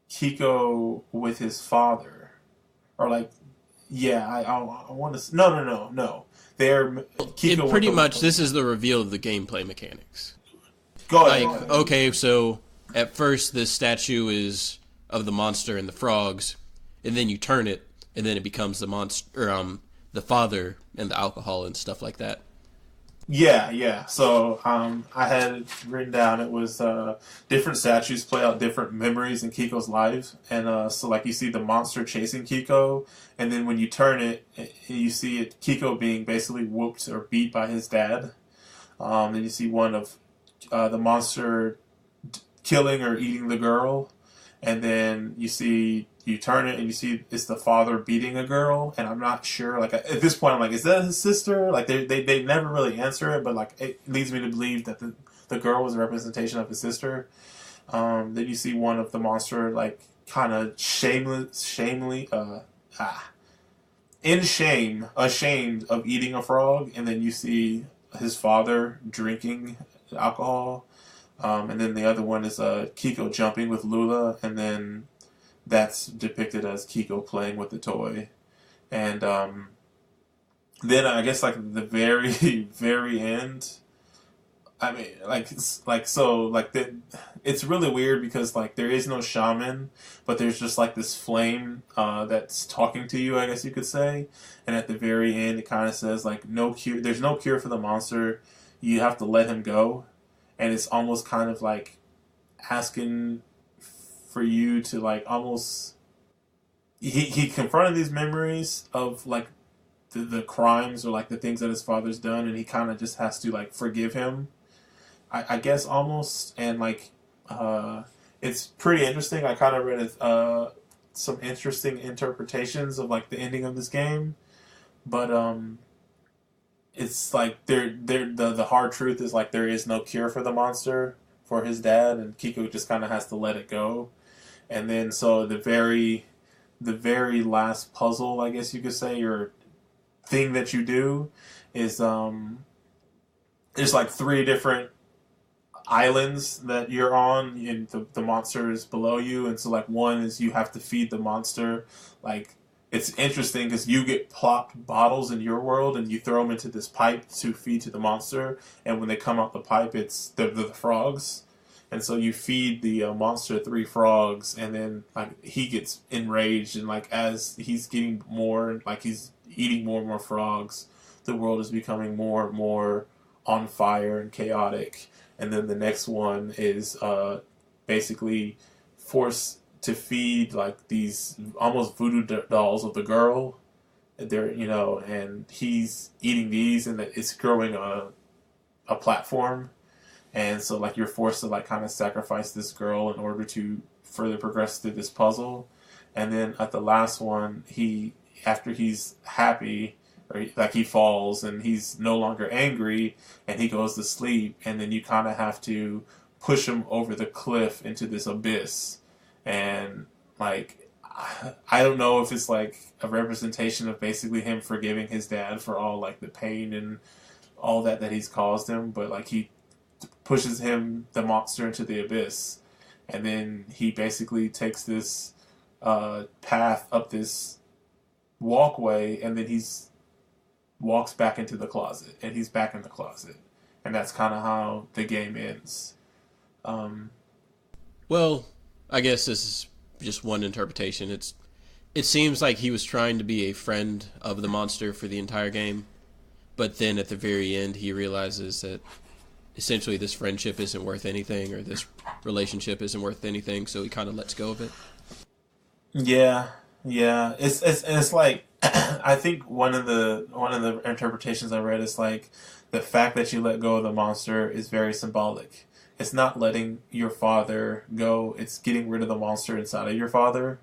Kiko with his father, or like, yeah, I want to, no, they're Kiko. Pretty much, this is the reveal of the gameplay mechanics. Go ahead. Like, okay, so at first this statue is of the monster and the frogs, and then you turn it, and then it becomes the monster, the father and the alcohol and stuff like that. Yeah. So I had it written down. It was different statues play out different memories in Kiko's life, and so like you see the monster chasing Kiko, and then when you turn it, you see it Kiko being basically whooped or beat by his dad. Then you see one of the monster killing or eating the girl, and then you turn it and you see it's the father beating a girl, and I'm not sure, like at this point I'm like, is that his sister? Like they never really answer it, but like it leads me to believe that the girl was a representation of his sister. Then you see one of the monster like kind of ashamed of eating a frog, and then you see his father drinking alcohol. And then the other one is Kiko jumping with Lula, and then that's depicted as Kiko playing with the toy. And then I guess like the very very end, I mean it's really weird because like there is no shaman, but there's just like this flame that's talking to you, I guess you could say. And at the very end it kind of says like there's no cure for the monster, you have to let him go. And it's almost kind of like asking for you to like almost, he confronted these memories of like the crimes or like the things that his father's done, and he kind of just has to like forgive him, I guess almost. And like it's pretty interesting. I kind of read some interesting interpretations of like the ending of this game, but it's like the hard truth is like there is no cure for the monster for his dad, and Kiko just kind of has to let it go. And then so the very last puzzle, I guess you could say, or thing that you do is there's like three different islands that you're on, and the monster is below you. And so like one is you have to feed the monster. Like it's interesting because you get plopped bottles in your world, and you throw them into this pipe to feed to the monster, and when they come out the pipe, it's the frogs. And so you feed the monster 3 frogs, and then like he gets enraged, and like as he's getting more, like he's eating more and more frogs, the world is becoming more and more on fire and chaotic. And then the next one is basically forced to feed like these almost voodoo dolls of the girl. They're and he's eating these, and it's growing a platform. And so like you're forced to like kind of sacrifice this girl in order to further progress through this puzzle. And then at the last one, after he's happy, or like he falls and he's no longer angry, and he goes to sleep, and then you kind of have to push him over the cliff into this abyss. And like I don't know if it's like a representation of basically him forgiving his dad for all like the pain and all that he's caused him, but like he pushes the monster into the abyss, and then he basically takes this path up this walkway, and then he's walks back into the closet, and he's back in the closet, and that's kind of how the game ends. Well, I guess this is just one interpretation. It seems like he was trying to be a friend of the monster for the entire game, but then at the very end he realizes that essentially this friendship isn't worth anything, or this relationship isn't worth anything, so he kind of lets go of it. Yeah, yeah. It's like I think one of the interpretations I read is like the fact that you let go of the monster is very symbolic. It's not letting your father go; it's getting rid of the monster inside of your father.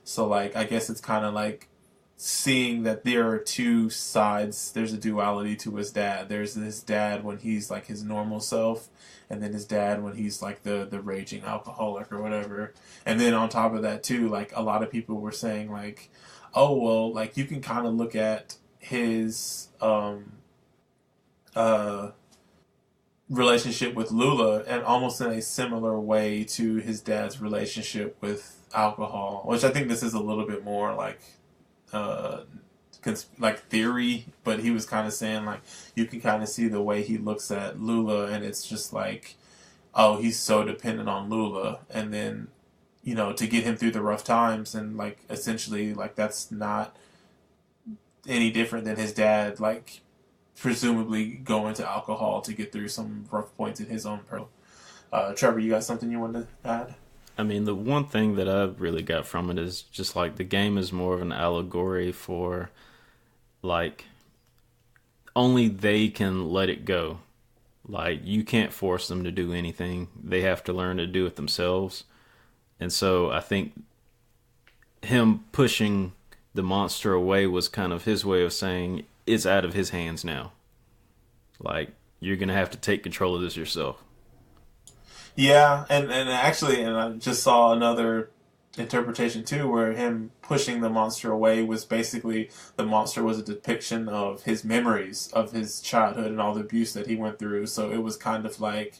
So like I guess it's kind of like seeing that there are two sides. There's a duality to his dad. There's his dad when he's like his normal self, and then his dad when he's like the raging alcoholic or whatever. And then on top of that too, like a lot of people were saying like, oh well, like you can kind of look at his uh relationship with Lula and almost in a similar way to his dad's relationship with alcohol, which I think this is a little bit more like uh like theory, but he was kind of saying like you can kind of see the way he looks at Lula, and it's just like, oh, he's so dependent on Lula, and then to get him through the rough times, and like essentially like that's not any different than his dad like presumably going to alcohol to get through some rough points in his own personal. Trevor, you got something you want to add? I mean, the one thing that I really got from it is just like the game is more of an allegory for like only they can let it go. Like you can't force them to do anything. They have to learn to do it themselves. And so I think him pushing the monster away was kind of his way of saying it's out of his hands now. Like you're going to have to take control of this yourself. Yeah, and actually, and I just saw another interpretation too, where him pushing the monster away was basically the monster was a depiction of his memories of his childhood and all the abuse that he went through. So it was kind of like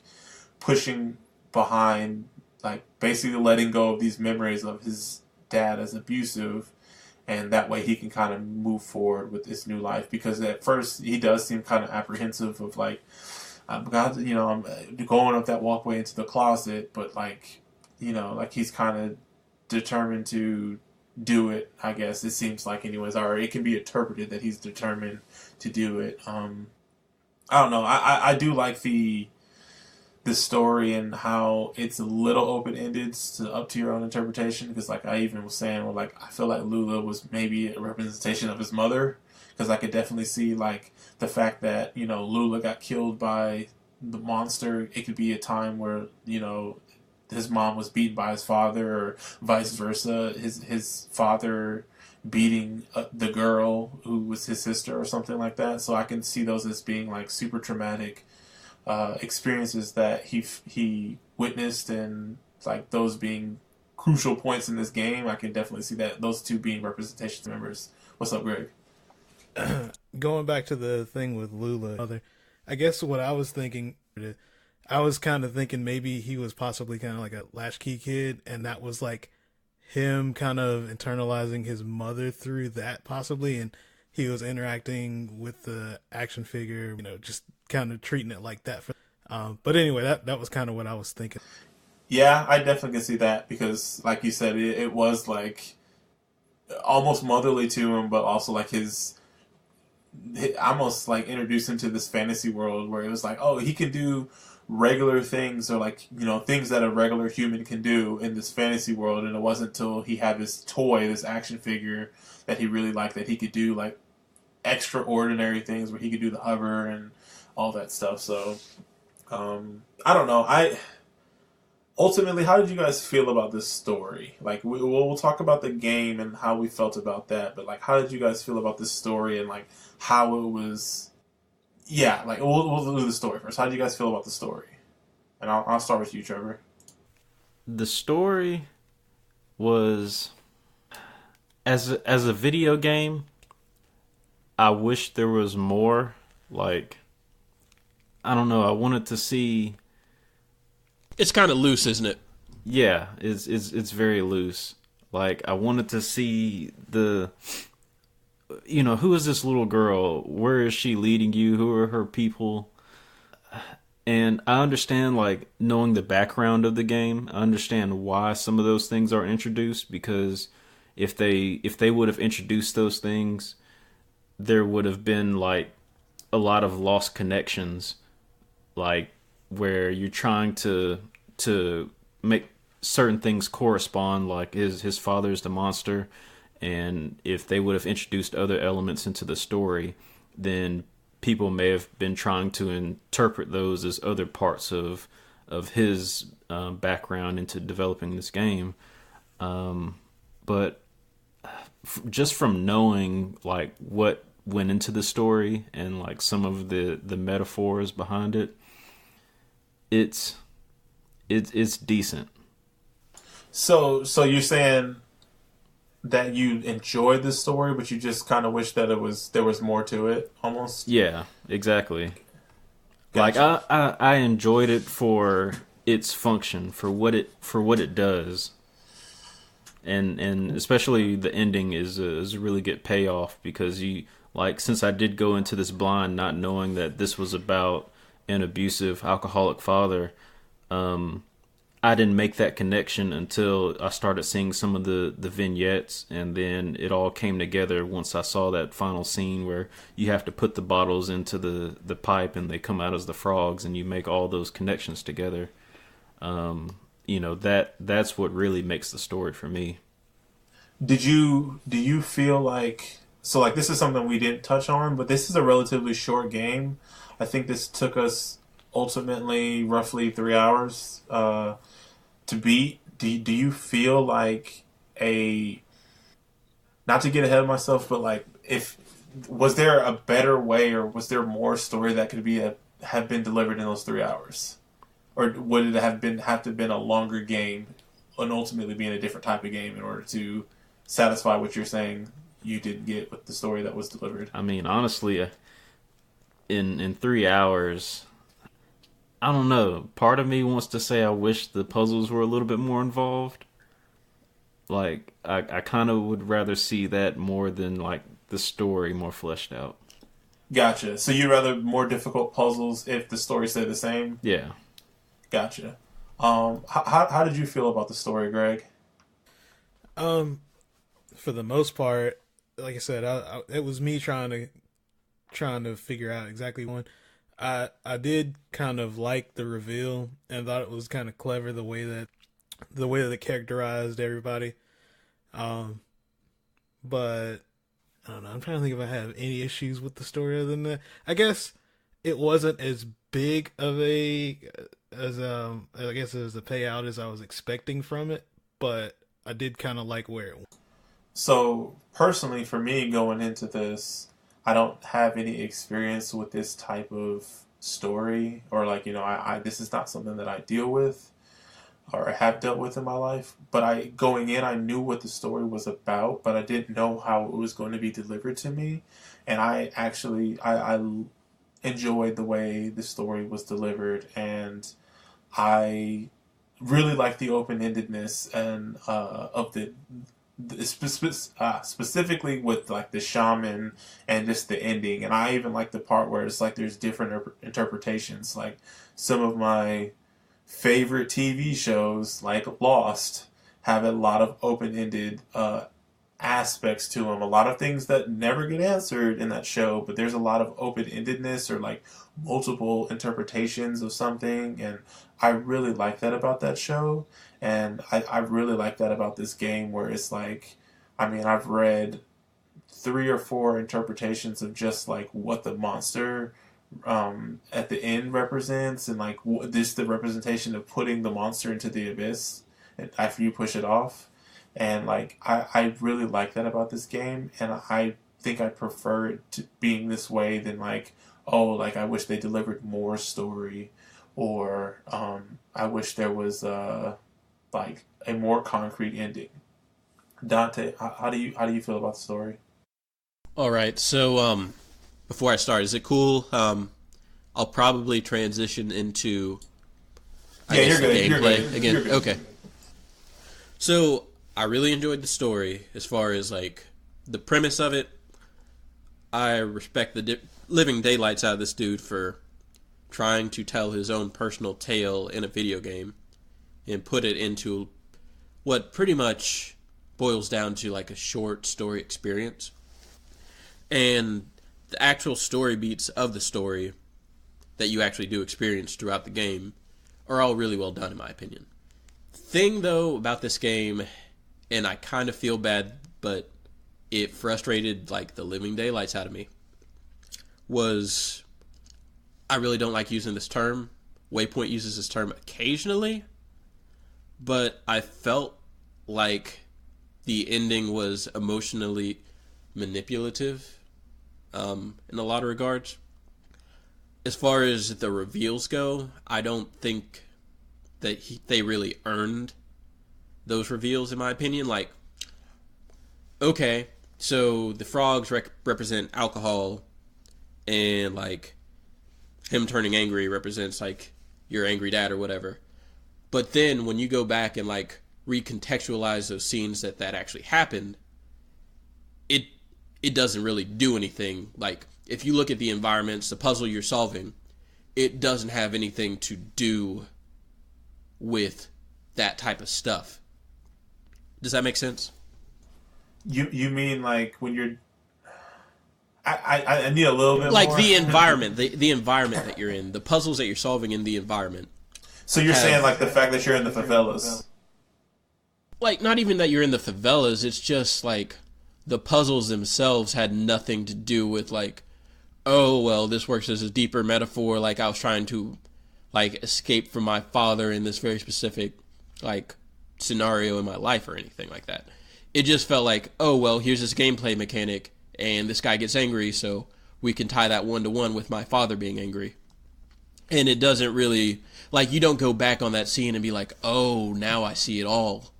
pushing behind, like basically letting go of these memories of his dad as abusive, and that way he can kind of move forward with this new life. Because at first he does seem kind of apprehensive of like, I'm going up that walkway into the closet, but like, like he's kind of determined to do it. I guess it seems like, anyways, or it can be interpreted that he's determined to do it. I don't know. I do like the story and how it's a little open ended, up to your own interpretation. Because like I even was saying, well, like I feel like Lula was maybe a representation of his mother. Because I could definitely see like the fact that Lula got killed by the monster. It could be a time where his mom was beaten by his father, or vice versa. His father beating the girl who was his sister, or something like that. So I can see those as being like super traumatic experiences that he witnessed, and like those being crucial points in this game. I can definitely see that those two being representations of members. What's up, Greg? Going back to the thing with Lula, I guess what I was thinking, I was kind of thinking maybe he was possibly kind of like a latchkey kid, and that was like him kind of internalizing his mother through that possibly, and he was interacting with the action figure, just kind of treating it like that. But anyway, that was kind of what I was thinking. Yeah, I definitely can see that, because like you said, it was like almost motherly to him, but also like his almost like introduced him to this fantasy world where it was like, oh, he can do regular things, or like things that a regular human can do in this fantasy world. And it wasn't until he had this toy, this action figure that he really liked, that he could do like extraordinary things, where he could do the hover and all that stuff. So I don't know. Ultimately, how did you guys feel about this story? Like, we'll talk about the game and how we felt about that, but like, how did you guys feel about this story, and like how it was? Yeah, like we'll do the story first. How did you guys feel about the story? And I'll start with you, Trevor. The story was, as a video game, I wish there was more. Like, I don't know. I wanted to see. It's kind of loose, isn't it? Yeah, it's very loose. Like, I wanted to see who is this little girl? Where is she leading you? Who are her people? And I understand, like, knowing the background of the game, I understand why some of those things are introduced, because if they would have introduced those things, there would have been, like, a lot of lost connections, like, where you're trying to make certain things correspond, like his father's the monster, and if they would have introduced other elements into the story, then people may have been trying to interpret those as other parts of his background into developing this game. But just from knowing like what went into the story and like some of the metaphors behind it, it's decent. So you're saying that you enjoyed the story, but you just kind of wish that there was more to it, almost. Yeah, exactly. Gotcha. Like I enjoyed it for its function, for what it does, and especially the ending is a really good payoff, because you like, since I did go into this blind, not knowing that this was about an abusive alcoholic father. I didn't make that connection until I started seeing some of the vignettes, and then it all came together once I saw that final scene where you have to put the bottles into the pipe and they come out as the frogs, and you make all those connections together. That's what really makes the story for me. Do you feel like, so like this is something we didn't touch on, but this is a relatively short game. I think this took us ultimately roughly 3 hours to beat. Do you feel like not to get ahead of myself, but like, was there a better way, or was there more story that could have been delivered in those 3 hours, or would it have to have been a longer game and ultimately being a different type of game in order to satisfy what you're saying you didn't get with the story that was delivered? I mean, honestly, in 3 hours, I don't know. Part of me wants to say I wish the puzzles were a little bit more involved. Like, I kind of would rather see that more than, like, the story more fleshed out. Gotcha. So you'd rather more difficult puzzles if the story stayed the same? Yeah. Gotcha. How did you feel about the story, Greg? For the most part, like I said, it was me trying to figure out exactly one. I did kind of like the reveal and thought it was kind of clever the way that they characterized everybody. But I don't know. I'm trying to think if I have any issues with the story other than that. I guess it wasn't as big of a payout as I was expecting from it, but I did kind of like where it went. So personally, for me, going into this, I don't have any experience with this type of story, or like, I this is not something that I deal with or have dealt with in my life. But going in, I knew what the story was about, but I didn't know how it was going to be delivered to me. And I enjoyed the way the story was delivered, and I really liked the open-endedness and of the specifically with like the shaman and just the ending. And I even like the part where it's like there's different interpretations. Like some of my favorite TV shows, like Lost, have a lot of open-ended aspects to them. A lot of things that never get answered in that show, but there's a lot of open-endedness or like multiple interpretations of something, and I really like that about that show. And I really like that about this game, where it's like, I mean, I've read 3 or 4 interpretations of just like what the monster at the end represents, and like this the representation of putting the monster into the abyss after you push it off. And like I really like that about this game, and I think I prefer it to being this way than like, oh, like I wish they delivered more story, or I wish there was like a more concrete ending. Dante, how do you feel about the story? All right, so before I start, is it cool? I'll probably transition into You're good. gameplay You're good. again. You're good. Okay. So I really enjoyed the story as far as like the premise of it. I respect the living daylights out of this dude for trying to tell his own personal tale in a video game and put it into what pretty much boils down to like a short story experience. And the actual story beats of the story that you actually do experience throughout the game are all really well done, in my opinion. Thing, though, about this game, and I kind of feel bad, but it frustrated, like, the living daylights out of me, was I really don't like using this term. Waypoint uses this term occasionally, but I felt like the ending was emotionally manipulative in a lot of regards. As far as the reveals go, I don't think that they really earned those reveals, in my opinion. Like, okay, so the frogs represent alcohol, and, like, him turning angry represents, like, your angry dad or whatever. But then when you go back and, like, recontextualize those scenes that actually happened, it doesn't really do anything. Like, if you look at the environments, the puzzle you're solving, it doesn't have anything to do with that type of stuff. Does that make sense? You mean like when you're... I need a little bit like more. The environment, the environment that you're in, the puzzles that you're solving in the environment. So you're saying like the fact that you're in the favelas. Like, not even that you're in the favelas, it's just like the puzzles themselves had nothing to do with like, oh, well, this works as a deeper metaphor, like I was trying to like escape from my father in this very specific like scenario in my life or anything like that. It just felt like, oh, well, here's this gameplay mechanic and this guy gets angry, so we can tie that one-to-one with my father being angry. And it doesn't really, like, you don't go back on that scene and be like, oh, now I see it all.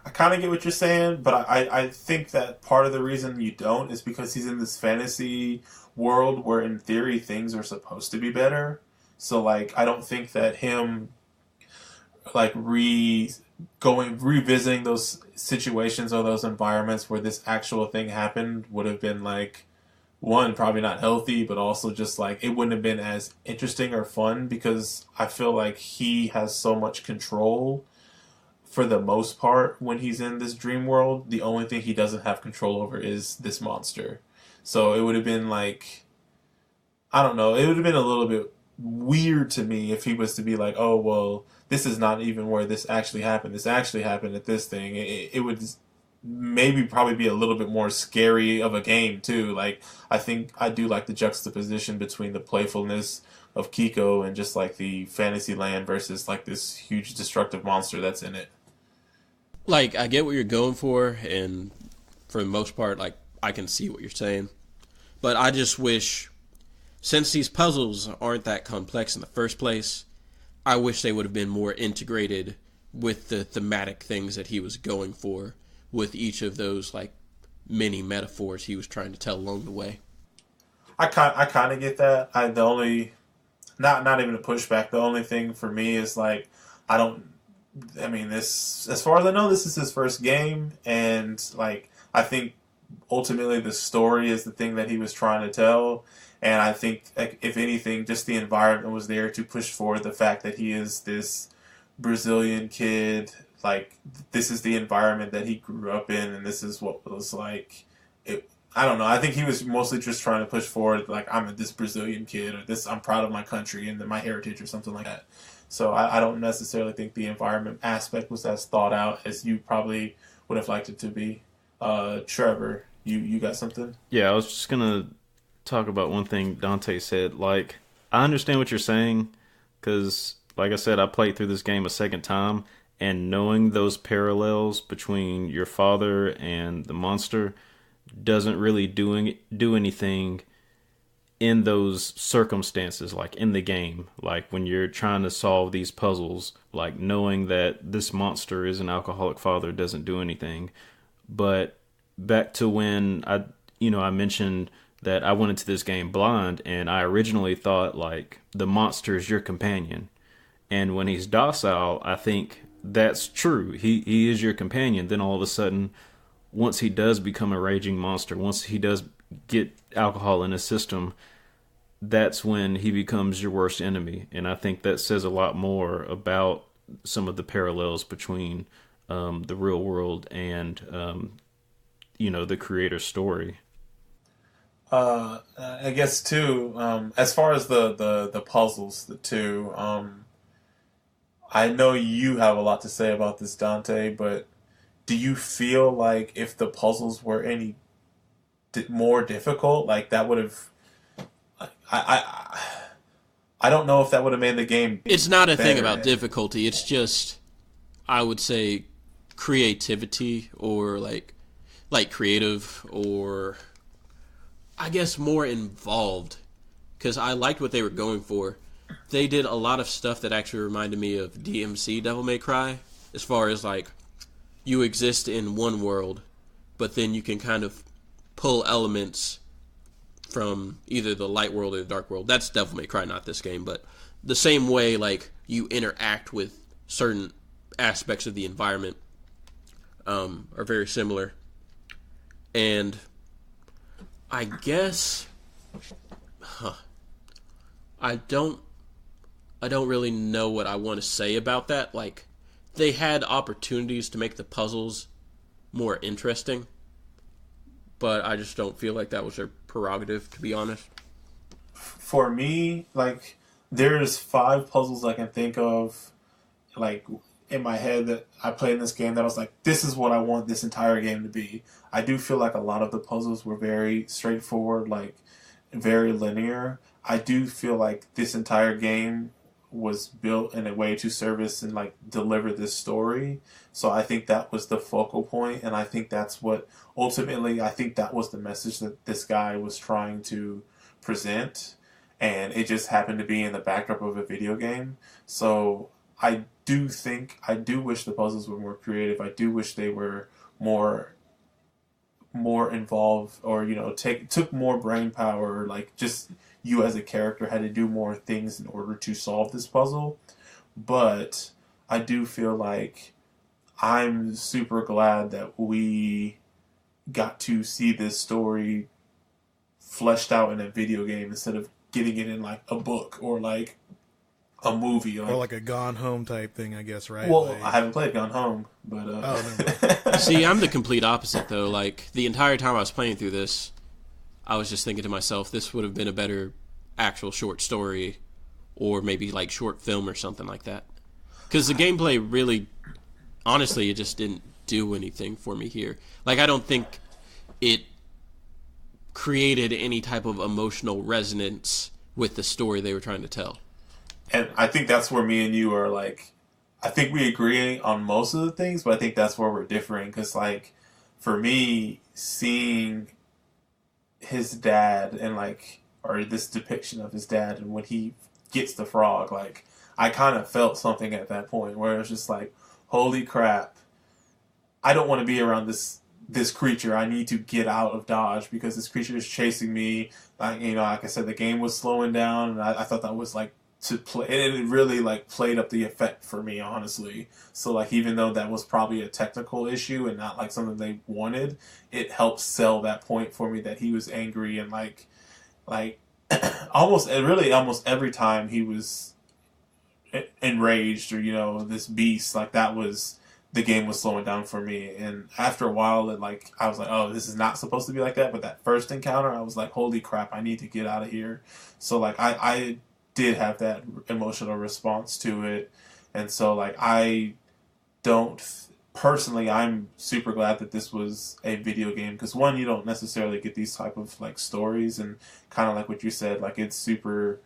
I kind of get what you're saying, but I think that part of the reason you don't is because he's in this fantasy world where, in theory, things are supposed to be better. So, like, I don't think that him, like, revisiting those situations or those environments where this actual thing happened would have been, like, one, probably not healthy, but also just, like, it wouldn't have been as interesting or fun because I feel like he has so much control for the most part when he's in this dream world. The only thing he doesn't have control over is this monster. So it would have been like, I don't know, it would have been a little bit weird to me if he was to be like, oh, well, this is not even where this actually happened. This actually happened at this thing. It would maybe probably be a little bit more scary of a game too. Like, I think I do like the juxtaposition between the playfulness of Kiko and just like the fantasy land versus like this huge destructive monster that's in it. Like, I get what you're going for, and for the most part, like, I can see what you're saying. But I just wish, since these puzzles aren't that complex in the first place, I wish they would have been more integrated with the thematic things that he was going for with each of those, like, mini metaphors he was trying to tell along the way. I kind of get that. The only, not even a pushback, the only thing for me is, like, this, as far as I know, this is his first game, and, like, I think ultimately the story is the thing that he was trying to tell, and I think, like, if anything, just the environment was there to push forward the fact that he is this Brazilian kid, like, this is the environment that he grew up in, and this is what was, like, I don't know, I think he was mostly just trying to push forward, like, I'm this Brazilian kid, or this, I'm proud of my country and my heritage, or something like that. So I don't necessarily think the environment aspect was as thought out as you probably would have liked it to be. Trevor, you got something? Yeah, I was just going to talk about one thing Dante said. Like, I understand what you're saying, because, like I said, I played through this game a second time, and knowing those parallels between your father and the monster doesn't really do anything in those circumstances, like in the game, like when you're trying to solve these puzzles, like knowing that this monster is an alcoholic father doesn't do anything. But back to when I mentioned that I went into this game blind, and I originally thought like the monster is your companion, and when he's docile, I think that's true. He is your companion. Then all of a sudden, once he does become a raging monster, once he does get alcohol in his system, that's when he becomes your worst enemy. And I think that says a lot more about some of the parallels between the real world and the creator's story. I guess too. As far as the puzzles, the two. I know you have a lot to say about this, Dante, but do you feel like if the puzzles were any more difficult, like that would have, I don't know if that would have made the game. It's not a thing about difficulty. It's just, I would say, creativity or like creative, or I guess more involved, because I liked what they were going for. They did a lot of stuff that actually reminded me of DMC Devil May Cry, as far as like you exist in one world, but then you can kind of pull elements from either the light world or the dark world. That's Devil May Cry, not this game, but the same way like you interact with certain aspects of the environment are very similar. And I guess I don't really know what I want to say about that. Like, they had opportunities to make the puzzles more interesting, but I just don't feel like that was their prerogative, to be honest. For me, like, there's 5 puzzles I can think of, like, in my head that I played in this game that I was like, this is what I want this entire game to be. I do feel like a lot of the puzzles were very straightforward, like, very linear. I do feel like this entire game was built in a way to service and like deliver this story. So I think that was the focal point, and I think that's what ultimately, I think that was the message that this guy was trying to present, and it just happened to be in the backdrop of a video game. So I do wish the puzzles were more creative. I do wish they were more involved, or took more brain power, or like just you as a character had to do more things in order to solve this puzzle. But I do feel like I'm super glad that we got to see this story fleshed out in a video game instead of getting it in like a book or like a movie, or like a Gone Home type thing, I guess, right? Well, like... I haven't played Gone Home, but never mind. See, I'm the complete opposite though. Like, the entire time I was playing through this, I was just thinking to myself, this would have been a better actual short story, or maybe like short film or something like that. Because the gameplay really, honestly, it just didn't do anything for me here. Like, I don't think it created any type of emotional resonance with the story they were trying to tell. And I think that's where me and you are like, I think we agree on most of the things, but I think that's where we're differing. Because like, for me, seeing his dad and like, or this depiction of his dad, and when he gets the frog, like, I kind of felt something at that point where it's just like, holy crap, I don't want to be around this creature. I need to get out of Dodge because this creature is chasing me. Like, like I said, the game was slowing down, and I thought that was like to play, and it really like played up the effect for me, honestly. So like, even though that was probably a technical issue and not like something they wanted, it helped sell that point for me that he was angry, and like almost every time he was enraged, or this beast, like, that was, the game was slowing down for me. And after a while, I was like, oh, this is not supposed to be like that. But that first encounter, I was like, holy crap, I need to get out of here. So like, I did have that emotional response to it. And so like, personally, I'm super glad that this was a video game, because one, you don't necessarily get these type of like stories, and kind of like what you said, like, I'm super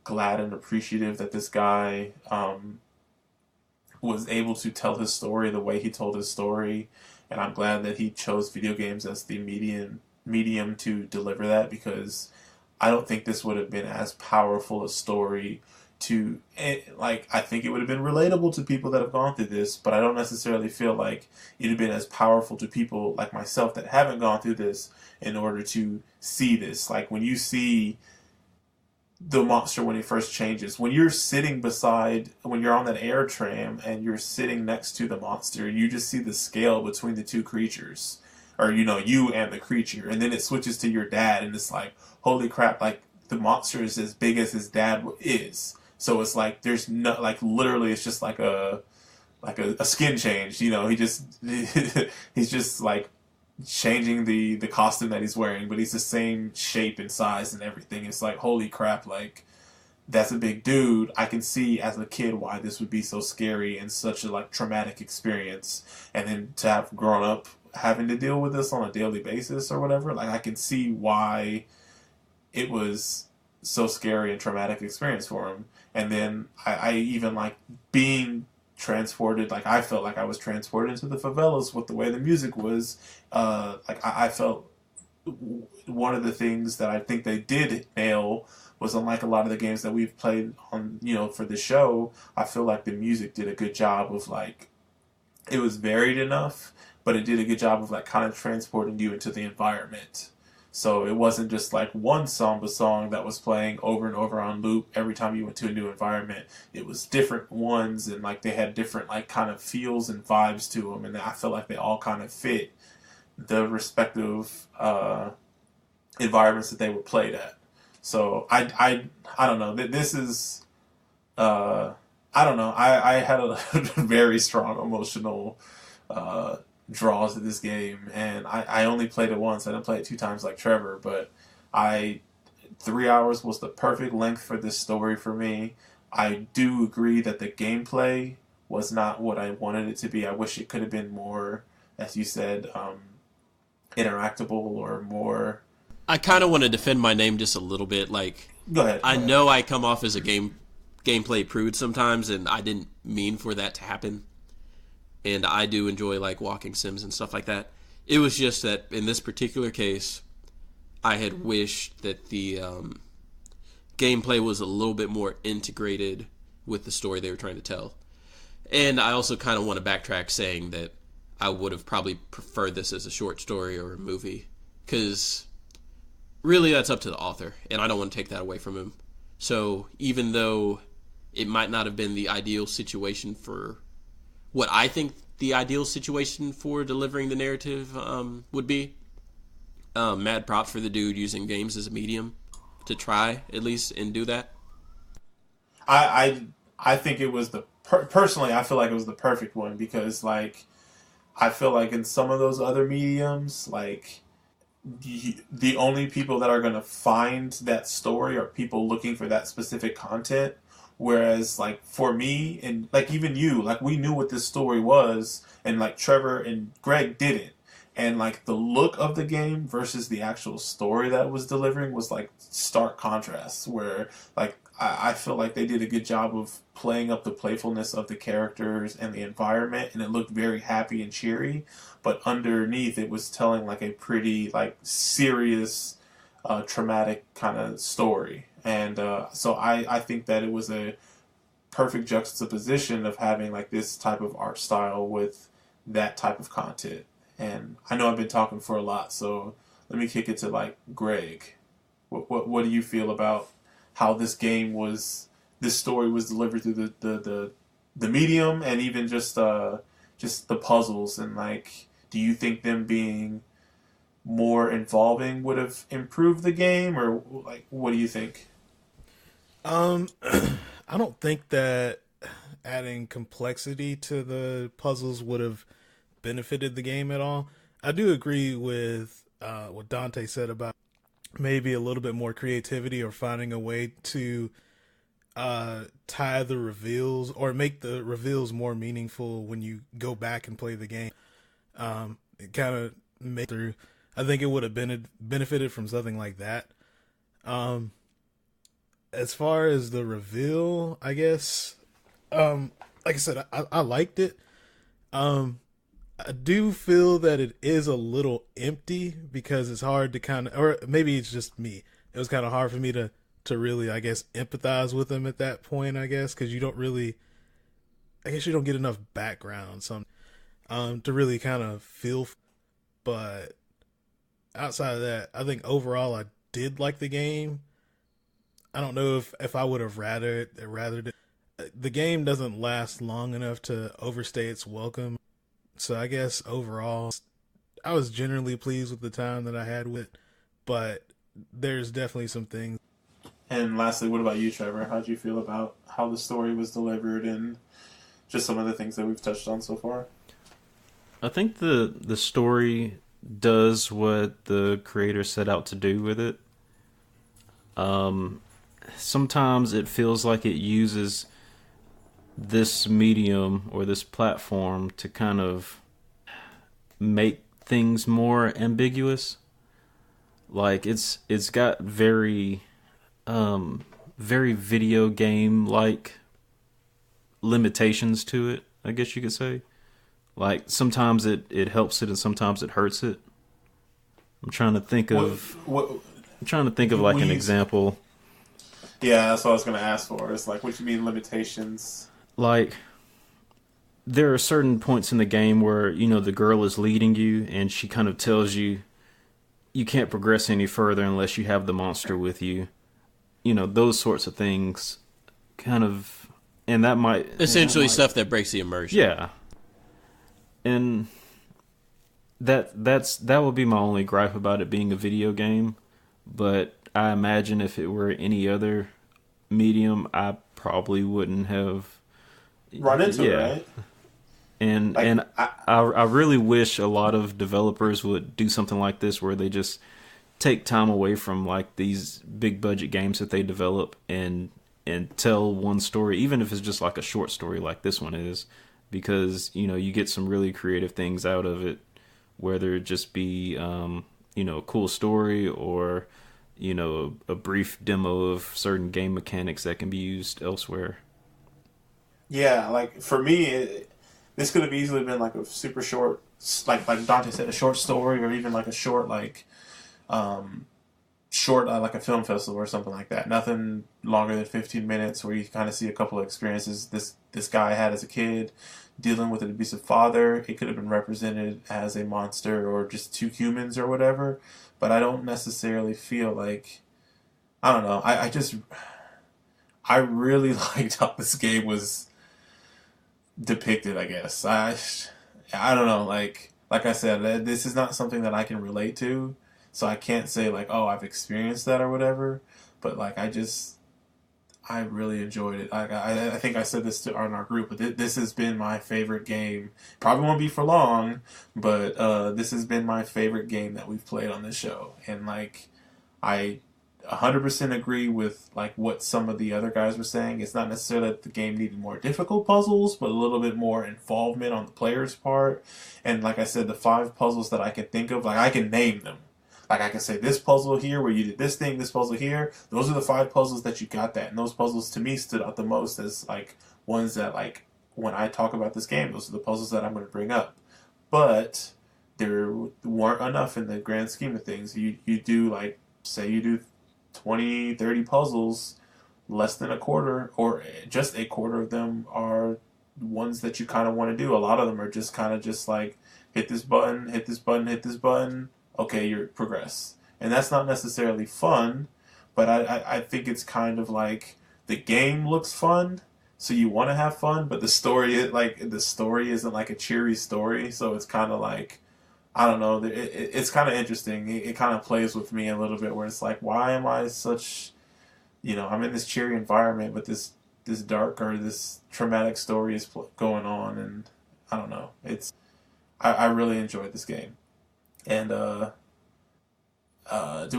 glad and appreciative that this guy was able to tell his story the way he told his story, and I'm glad that he chose video games as the medium to deliver that, because I don't think this would have been as powerful a story I think it would have been relatable to people that have gone through this, but I don't necessarily feel like it would have been as powerful to people like myself that haven't gone through this in order to see this. Like, when you see the monster when it first changes. When you're sitting beside, when you're on that air tram and you're sitting next to the monster, you just see the scale between the two creatures, or you and the creature, and then it switches to your dad, and it's like, holy crap! Like the monster is as big as his dad is. So it's like there's no, like, literally it's just like a skin change. He just he's just like changing the costume that he's wearing, but he's the same shape and size and everything. It's like, holy crap, like that's a big dude. I can see as a kid why this would be so scary and such a like traumatic experience. And then to have grown up having to deal with this on a daily basis or whatever, like I can see why it was so scary and traumatic experience for him. And then I even like being transported, like I felt like I was transported into the favelas with the way the music was. Like I felt one of the things that I think they did nail was, unlike a lot of the games that we've played on, for the show, I feel like the music did a good job of like, it was varied enough, but it did a good job of like kind of transporting you into the environment. So it wasn't just like one samba song that was playing over and over on loop every time you went to a new environment. It was different ones, and like they had different like kind of feels and vibes to them, and I feel like they all kind of fit the respective environments that they were played at. So I don't know. This is I don't know. I had a very strong emotional draw to this game, and I only played it once. I didn't play it 2 times like Trevor, but 3 hours was the perfect length for this story for me. I do agree that the gameplay was not what I wanted it to be. I wish it could have been more, as you said, interactable or more. I kind of want to defend my name just a little bit. Like, Go ahead. I know I come off as a gameplay prude sometimes, and I didn't mean for that to happen. And I do enjoy like walking sims and stuff like that. It was just that in this particular case, I had wished that the gameplay was a little bit more integrated with the story they were trying to tell. And I also kind of want to backtrack saying that I would have probably preferred this as a short story or a movie, because really that's up to the author, and I don't want to take that away from him. So even though it might not have been the ideal situation for what I think the ideal situation for delivering the narrative would be, mad props for the dude using games as a medium to try at least and do that. I think it was personally I feel like it was the perfect one, because like I feel like in some of those other mediums, like the only people that are going to find that story are people looking for that specific content. Whereas, like, for me, and, like, even you, like, we knew what this story was, and, like, Trevor and Greg didn't. And, like, the look of the game versus the actual story that it was delivering was, like, stark contrasts, where, like, I feel like they did a good job of playing up the playfulness of the characters and the environment, and it looked very happy and cheery, but underneath it was telling, like, a pretty, like, serious, traumatic kind of story. And so I think that it was a perfect juxtaposition of having like this type of art style with that type of content. And I know I've been talking for a lot, so let me kick it to like Greg. What do you feel about how this story was delivered through the medium, and even just the puzzles, and like, do you think them being more involving would have improved the game, or like, what do you think? I don't think that adding complexity to the puzzles would have benefited the game at all. I do agree with what Dante said about maybe a little bit more creativity, or finding a way to tie the reveals or make the reveals more meaningful when you go back and play the game. It kind of made through. I think it would have benefited from something like that. As far as the reveal, I guess, like I said, I liked it. I do feel that it is a little empty, because it's hard to kind of, or maybe it's just me. It was kind of hard for me to really, I guess, empathize with him at that point, I guess, because you don't really, I guess you don't get enough background to really kind of feel. But outside of that, I think overall I did like the game. I don't know if I would have rather the game doesn't last long enough to overstay its welcome. So I guess overall, I was generally pleased with the time that I had with it, but there's definitely some things. And lastly, what about you, Trevor? How did you feel about how the story was delivered and just some of the things that we've touched on so far? I think the story does what the creator set out to do with it. Sometimes it feels like it uses this medium or this platform to kind of make things more ambiguous. Like it's got very very video game like limitations to it, I guess you could say. Like sometimes it helps it and sometimes it hurts it. I'm trying to think of like an example. Yeah, that's what I was going to ask for. It's like, what you mean limitations? Like, there are certain points in the game where, you know, the girl is leading you and she kind of tells you you can't progress any further unless you have the monster with you. You know, those sorts of things kind of, and that might... Essentially stuff that breaks the immersion. Yeah. And that would be my only gripe about it being a video game. But I imagine if it were any other medium, I probably wouldn't have run into it, right? And like, and I really wish a lot of developers would do something like this where they just take time away from like these big budget games that they develop and tell one story, even if it's just like a short story like this one is, because you know you get some really creative things out of it, whether it just be you know, a cool story or, you know, a brief demo of certain game mechanics that can be used elsewhere. Yeah, like for me, this could have easily been like a super short, like Dante said, a short story, or even like a short like like a film festival or something like that. Nothing longer than 15 minutes, where you kind of see a couple of experiences this guy had as a kid dealing with an abusive father. It could have been represented as a monster or just two humans or whatever. But I don't necessarily feel like, I don't know. I really liked how this game was depicted, I guess. I don't know. Like I said, this is not something that I can relate to. So I can't say like, oh, I've experienced that or whatever. But like, I really enjoyed it. I think I said this on our group, but this has been my favorite game. Probably won't be for long, but this has been my favorite game that we've played on this show. And like, I 100% agree with like what some of the other guys were saying. It's not necessarily that the game needed more difficult puzzles, but a little bit more involvement on the player's part. And like I said, the 5 puzzles that I can think of, like I can name them. Like, I can say this puzzle here where you did this thing, this puzzle here. Those are the 5 puzzles that you got that. And those puzzles, to me, stood out the most as, like, ones that, like, when I talk about this game, those are the puzzles that I'm going to bring up. But there weren't enough in the grand scheme of things. You do, like, say you do 20, 30 puzzles, less than a quarter, or just a quarter of them are ones that you kind of want to do. A lot of them are just kind of just, like, hit this button, hit this button, hit this button. Okay, you're progress. And that's not necessarily fun, but I think it's kind of like the game looks fun, so you want to have fun, but the story isn't like a cheery story, so it's kind of like, I don't know, it's kind of interesting. It kind of plays with me a little bit, where it's like, why am I such, you know, I'm in this cheery environment, but this dark or this traumatic story is going on, and I don't know. I really enjoyed this game. And do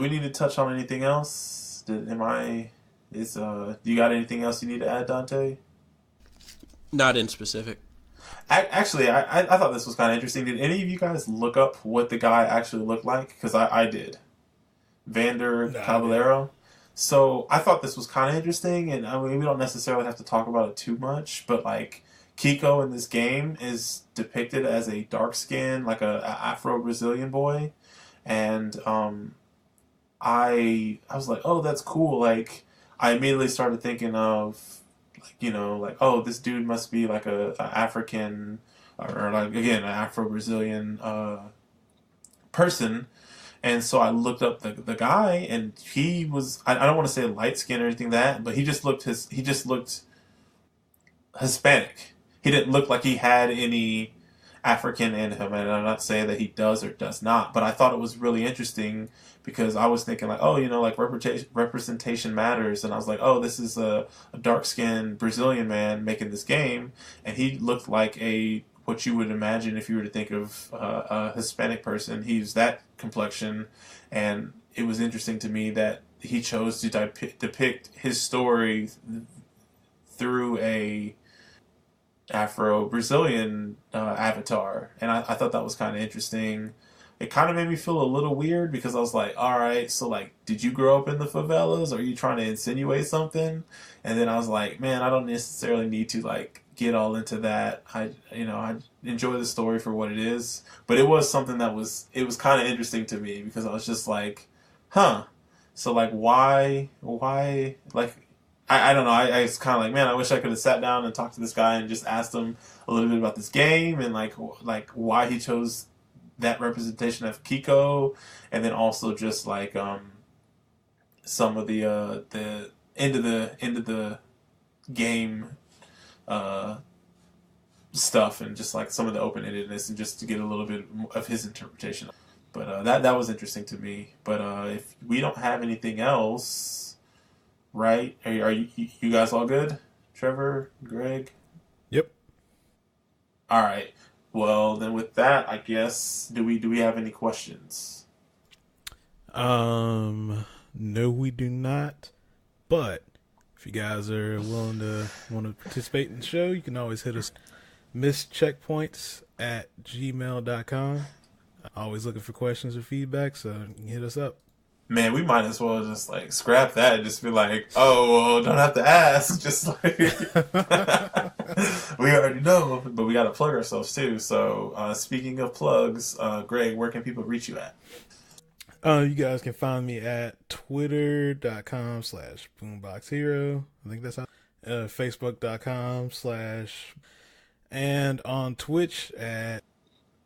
we need to touch on anything else? Do you got anything else you need to add, Dante? Not in specific. Actually, I thought this was kind of interesting. Did any of you guys look up what the guy actually looked like? Because I did. Vander Caballero. So I thought this was kind of interesting, and I mean, we don't necessarily have to talk about it too much, but like, Kiko in this game is depicted as a dark-skinned, like a Afro-Brazilian boy, and I was like, oh, that's cool. Like, I immediately started thinking of, like, you know, like, oh, this dude must be like a African, or like, again, an Afro-Brazilian person, And so I looked up the guy, and he was, I don't want to say light skin or anything that, but he just looked Hispanic. He didn't look like he had any African in him, and I'm not saying that he does or does not, but I thought it was really interesting because I was thinking like, oh, like representation matters, and I was like, oh, this is a dark-skinned Brazilian man making this game, and he looked like what you would imagine if you were to think of a Hispanic person. He's that complexion, and it was interesting to me that he chose to depict his story through a Afro-Brazilian avatar, and I thought that was kind of interesting. It kind of made me feel a little weird because I was like, all right, so like, did you grow up in the favelas? Are you trying to insinuate something? And then I was like, man, I don't necessarily need to like get all into that. I enjoy the story for what it is, but it was something it was kind of interesting to me because I was just like, huh, so like why like I don't know. I was kind of like, man, I wish I could have sat down and talked to this guy and just asked him a little bit about this game and like why he chose that representation of Kiko, and then also just like some of the end of the game stuff, and just like some of the open-endedness, and just to get a little bit of his interpretation. But that was interesting to me. But if we don't have anything else, right? Are you guys all good? Trevor, Greg? Yep. All right. Well, then with that, I guess, do we have any questions? No, we do not. But if you guys are willing to want to participate in the show, you can always hit us misscheckpoints@gmail.com. Always looking for questions or feedback, so you can hit us up. Man, we might as well just like scrap that and just be like, oh, well, don't have to ask. Just like we already know, but we got to plug ourselves too. So speaking of plugs, Greg, where can people reach you at? You guys can find me at twitter.com/boomboxhero. I think that's how. Facebook.com/ and on Twitch at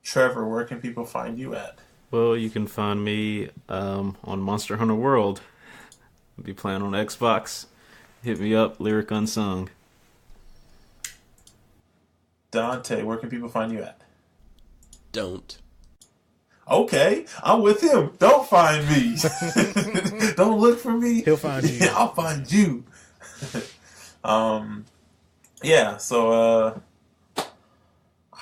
Trevor, where can people find you at? Well, you can find me on Monster Hunter World. I'll be playing on Xbox. Hit me up, Lyric Unsung. Dante, where can people find you at? Don't. Okay, I'm with him. Don't find me. Don't look for me. He'll find you. I'll find you. Yeah, so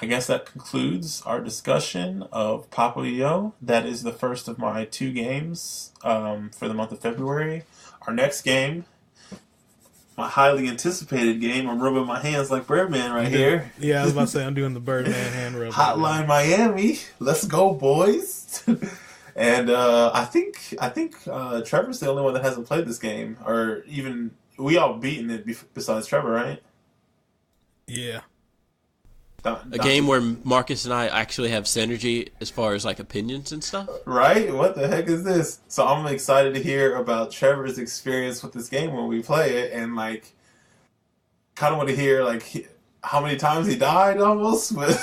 I guess that concludes our discussion of Papo. That is the first of my 2 games for the month of February. Our next game, my highly anticipated game, I'm rubbing my hands like Birdman right here. Yeah, I was about to say, I'm doing the Birdman hand rub. Hotline Miami. Let's go, boys. And I think Trevor's the only one that hasn't played this game, or even we all beaten it besides Trevor, right? Yeah. A game where Marcus and I actually have synergy as far as like opinions and stuff. Right? What the heck is this? So I'm excited to hear about Trevor's experience with this game when we play it, and like kind of want to hear like how many times he died almost. But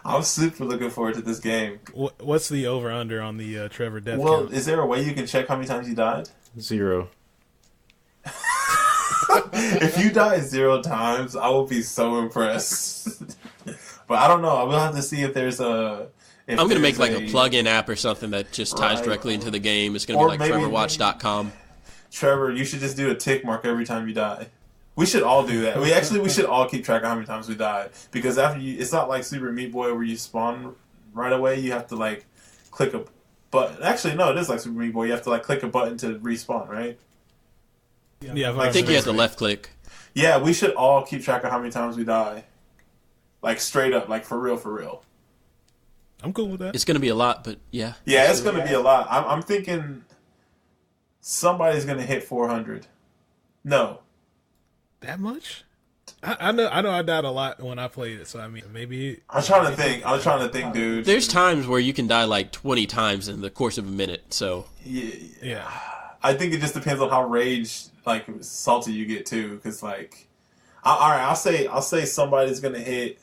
I'm super looking forward to this game. What's the over-under on the Trevor death Well, count? is there a way you can check how many times you died? 0. If you die 0 times, I will be so impressed. But I don't know. I will have to see if there's a... I'm going to make like a plug-in app or something that just ties directly into the game. It's going to be like TrevorWatch.com. Trevor, you should just do a tick mark every time you die. We should all do that. We should all keep track of how many times we died. Because after it's not like Super Meat Boy where you spawn right away. You have to like click a button. Actually, no, it is like Super Meat Boy. You have to like click a button to respawn, right? Yeah, I think you have to left click. Yeah, we should all keep track of how many times we die. Like straight up, like for real. I'm cool with that. It's going to be a lot, but yeah. Yeah, it's going to be a lot. I'm thinking somebody's going to hit 400. No. That much? I know I died a lot when I played it, so I mean maybe. I'm trying to think, dude. There's times where you can die like 20 times in the course of a minute, so. Yeah. I think it just depends on how like salty you get too, because like, all right, I'll say somebody's gonna hit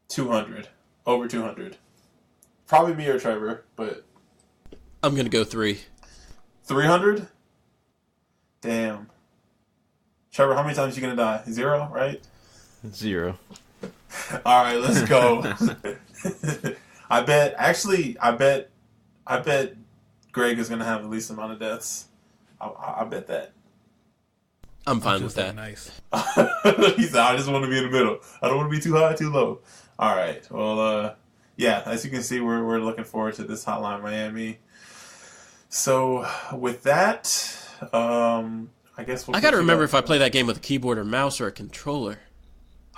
200, over 200, Probably me or Trevor, but I'm gonna go 3. 300. Damn. Trevor, how many times are you gonna die? 0, right? 0. All right, let's go. I bet Greg is gonna have the least amount of deaths. I bet that. I'm fine with that. Nice. He said, I just want to be in the middle. I don't want to be too high, too low. All right. Well, yeah, as you can see, we're looking forward to this Hotline Miami. So with that, I guess I gotta remember if I play that game with a keyboard or mouse or a controller.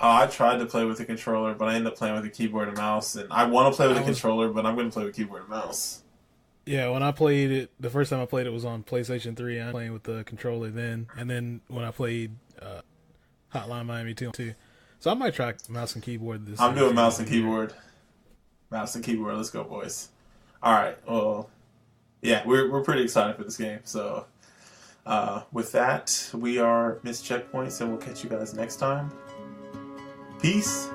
I tried to play with a controller, but I ended up playing with a keyboard and mouse. And I want to play with a controller, but I'm going to play with keyboard and mouse. Yeah, when I played it, the first time I played it was on PlayStation 3. I was playing with the controller then. And then when I played Hotline Miami 2. So I might try mouse and keyboard this. I'm doing mouse and keyboard. Mouse and keyboard. Let's go, boys. All right. Well, yeah, we're pretty excited for this game. So with that, we are Missed Checkpoints, and we'll catch you guys next time. Peace.